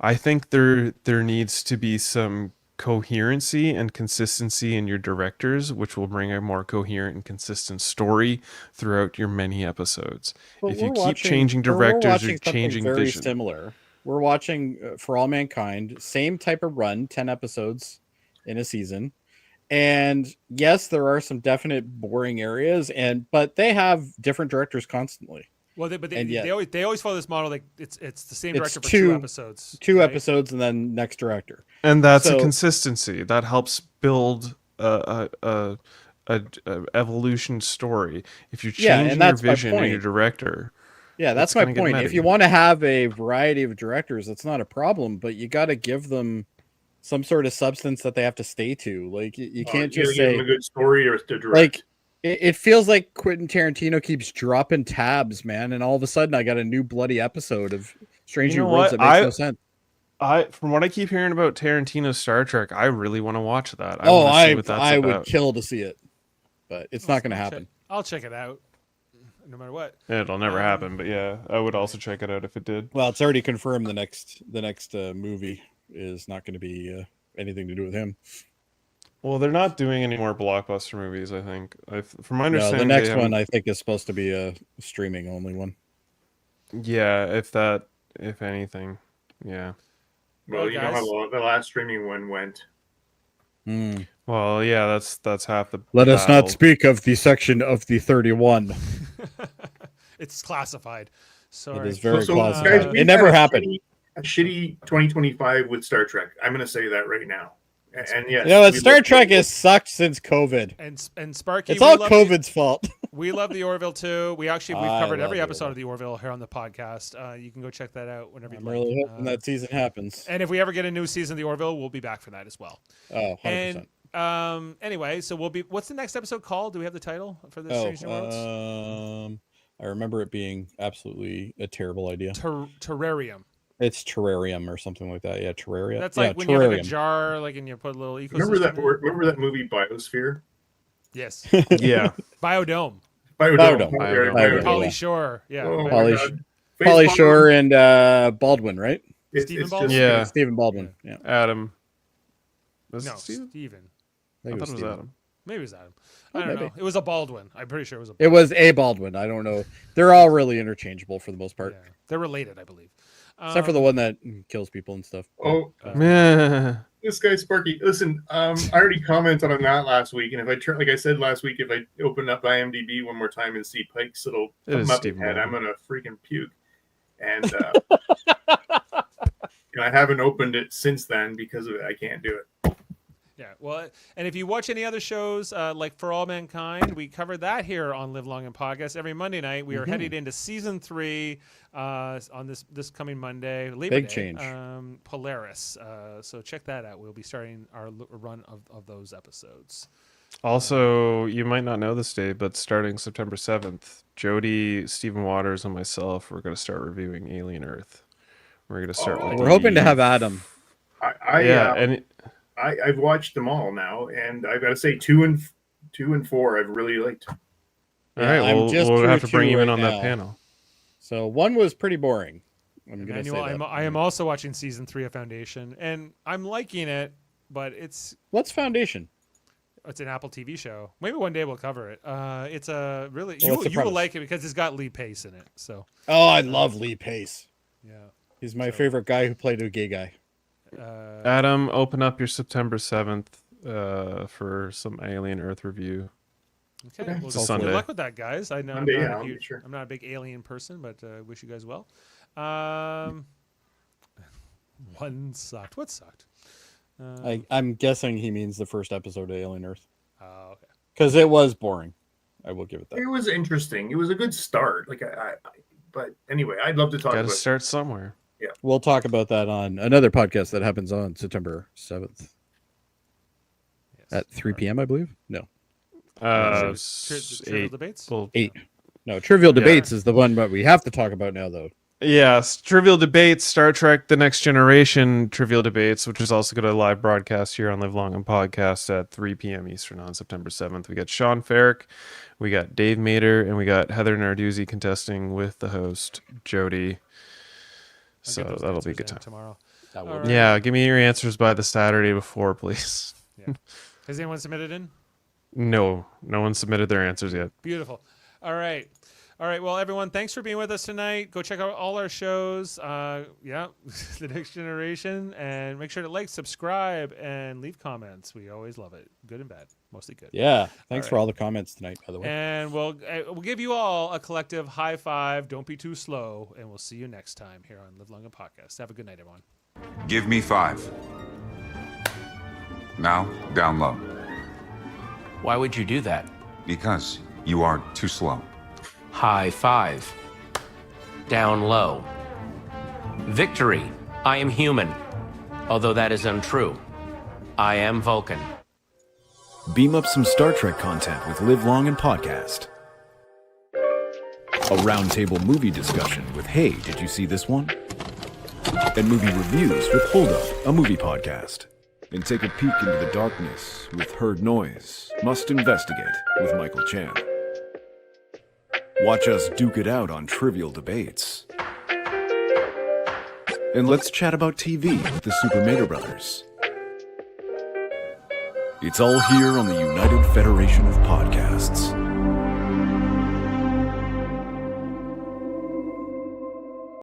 I think there needs to be some coherency and consistency in your directors, which will bring a more coherent and consistent story throughout your many episodes. But if you we're keep changing directors, you're something changing very vision. similar. We're watching For All Mankind, same type of run, 10 episodes in a season. And yes, there are some definite boring areas, but they have different directors constantly. Well, they always follow this model. Like it's the same director for two episodes. Two right? episodes and then next director. And that's a consistency that helps build a evolution story. If you change your vision and your director, that's my point. If you want to have a variety of directors, that's not a problem, but you got to give them some sort of substance that they have to stay to. Like you can't just say give them a good story or to direct. Like it feels like Quentin Tarantino keeps dropping tabs, man, and all of a sudden I got a new bloody episode of Strange New Worlds that makes no sense. From what I keep hearing about Tarantino's Star Trek, I really want to watch that. I would kill to see it, but it's not going to happen. I'll check it out, no matter what. It'll never happen, but yeah, I would also check it out if it did. Well, it's already confirmed the next movie is not going to be anything to do with him. Well, they're not doing any more blockbuster movies, I think. From my understanding, the next one I think is supposed to be a streaming only one. Yeah, if anything, yeah. Well, you know how long the last streaming one went. Well, yeah, that's half the. Let us not speak of the section of the 31. It's classified. Sorry. It is very classified. Guys, it never happened. A shitty 2025 with Star Trek. I'm going to say that right now. And yes, what? Star Trek has sucked since COVID. And Sparky, it's all COVID's fault. We love the Orville too. We've covered every episode of the Orville here on the podcast. You can go check that out whenever you like. I'm really hoping that season happens. And if we ever get a new season of the Orville, we'll be back for that as well. Oh, 100%. And anyway, so what's the next episode called? Do we have the title for the Strange New Worlds? I remember it being absolutely a terrible idea. Terrarium. It's terrarium or something like that. Yeah, terrarium. That's like when you have like a jar, like, and you put a little ecosystem. Remember that movie Biosphere? Yes. Yeah. Biodome. Pauly Shore. Yeah. Pauly Shore and Baldwin, right? Stephen Baldwin. Yeah. Stephen Baldwin. Yeah. Adam. Stephen. I thought it was Adam. Maybe it was Adam. I don't know. It was a Baldwin. I'm pretty sure it was a Baldwin. It was a Baldwin. I don't know. They're all really interchangeable for the most part. Yeah. They're related, I believe. Except for the one that kills people and stuff. Oh, this guy Sparky. Listen, I already commented on that last week, and if I like I said last week, if I open up IMDb one more time and see Pike's little come up head, I'm gonna freaking puke. And and I haven't opened it since then because of it. I can't do it. Yeah, well, and if you watch any other shows like For All Mankind, we covered that here on Live Long and Podcast every Monday night. We are headed into season 3 on this coming Monday. Big change. Polaris. So check that out. We'll be starting our run of those episodes. Also, you might not know this, Dave, but starting September 7th, Jody, Stephen Waters, and myself, we're going to start reviewing Alien Earth. We're going to start. We're hoping to have Adam. I've watched them all now, and I've got to say 2 and 4 I've really liked. All right, we'll have to bring you in on that panel. So 1 was pretty boring. I am also watching season 3 of Foundation, and I'm liking it, but what's Foundation? It's an Apple TV show. Maybe one day we'll cover it. It's a really you will like it because it's got Lee Pace in it. So I love Lee Pace. Yeah, he's my favorite guy who played a gay guy. Adam, open up your September 7th for some Alien Earth review. Okay, well, it's a Sunday. Good luck with that, guys. I know I'm not a big Alien person, but wish you guys well. One sucked. What sucked? I'm guessing he means the first episode of Alien Earth. Oh, okay. Because it was boring. I will give it that. It was interesting. It was a good start. But anyway, I'd love to talk about it. Got to start somewhere. Yeah. We'll talk about that on another podcast that happens on September 7th. At 3 p.m., I believe? No. Trivial Debates? 8. No, Trivial Debates is the one that we have to talk about now, though. Yes, Trivial Debates, Star Trek The Next Generation Trivial Debates, which is also going to live broadcast here on Live Long and Podcast at 3 p.m. Eastern on September 7th. We got Sean Farrick, we got Dave Mater, and we got Heather Narduzzi contesting with the host, Jody. So that'll be a good time. Tomorrow. Right. Yeah, give me your answers by the Saturday before, please. Yeah. Has anyone submitted in? No one submitted their answers yet. Beautiful. All right. Well, everyone, thanks for being with us tonight. Go check out all our shows. The Next Generation, and make sure to like, subscribe, and leave comments. We always love it, good and bad, mostly good. Yeah. Thanks for all the comments tonight, by the way. And we'll give you all a collective high five. Don't be too slow, and we'll see you next time here on Live Long and Podcast. Have a good night, everyone. Give me 5. Now, down low. Why would you do that? Because you are too slow. High 5. Down low. Victory. I am human. Although that is untrue. I am Vulcan. Beam up some Star Trek content with Live Long and Podcast. A roundtable movie discussion with Hey, did you see this one? And movie reviews with Hold Up, a movie podcast. And take a peek into the darkness with Heard Noise, Must Investigate with Michael Chan. Watch us duke it out on Trivial Debates. And let's chat about TV with the Super Mater Brothers. It's all here on the United Federation of Podcasts.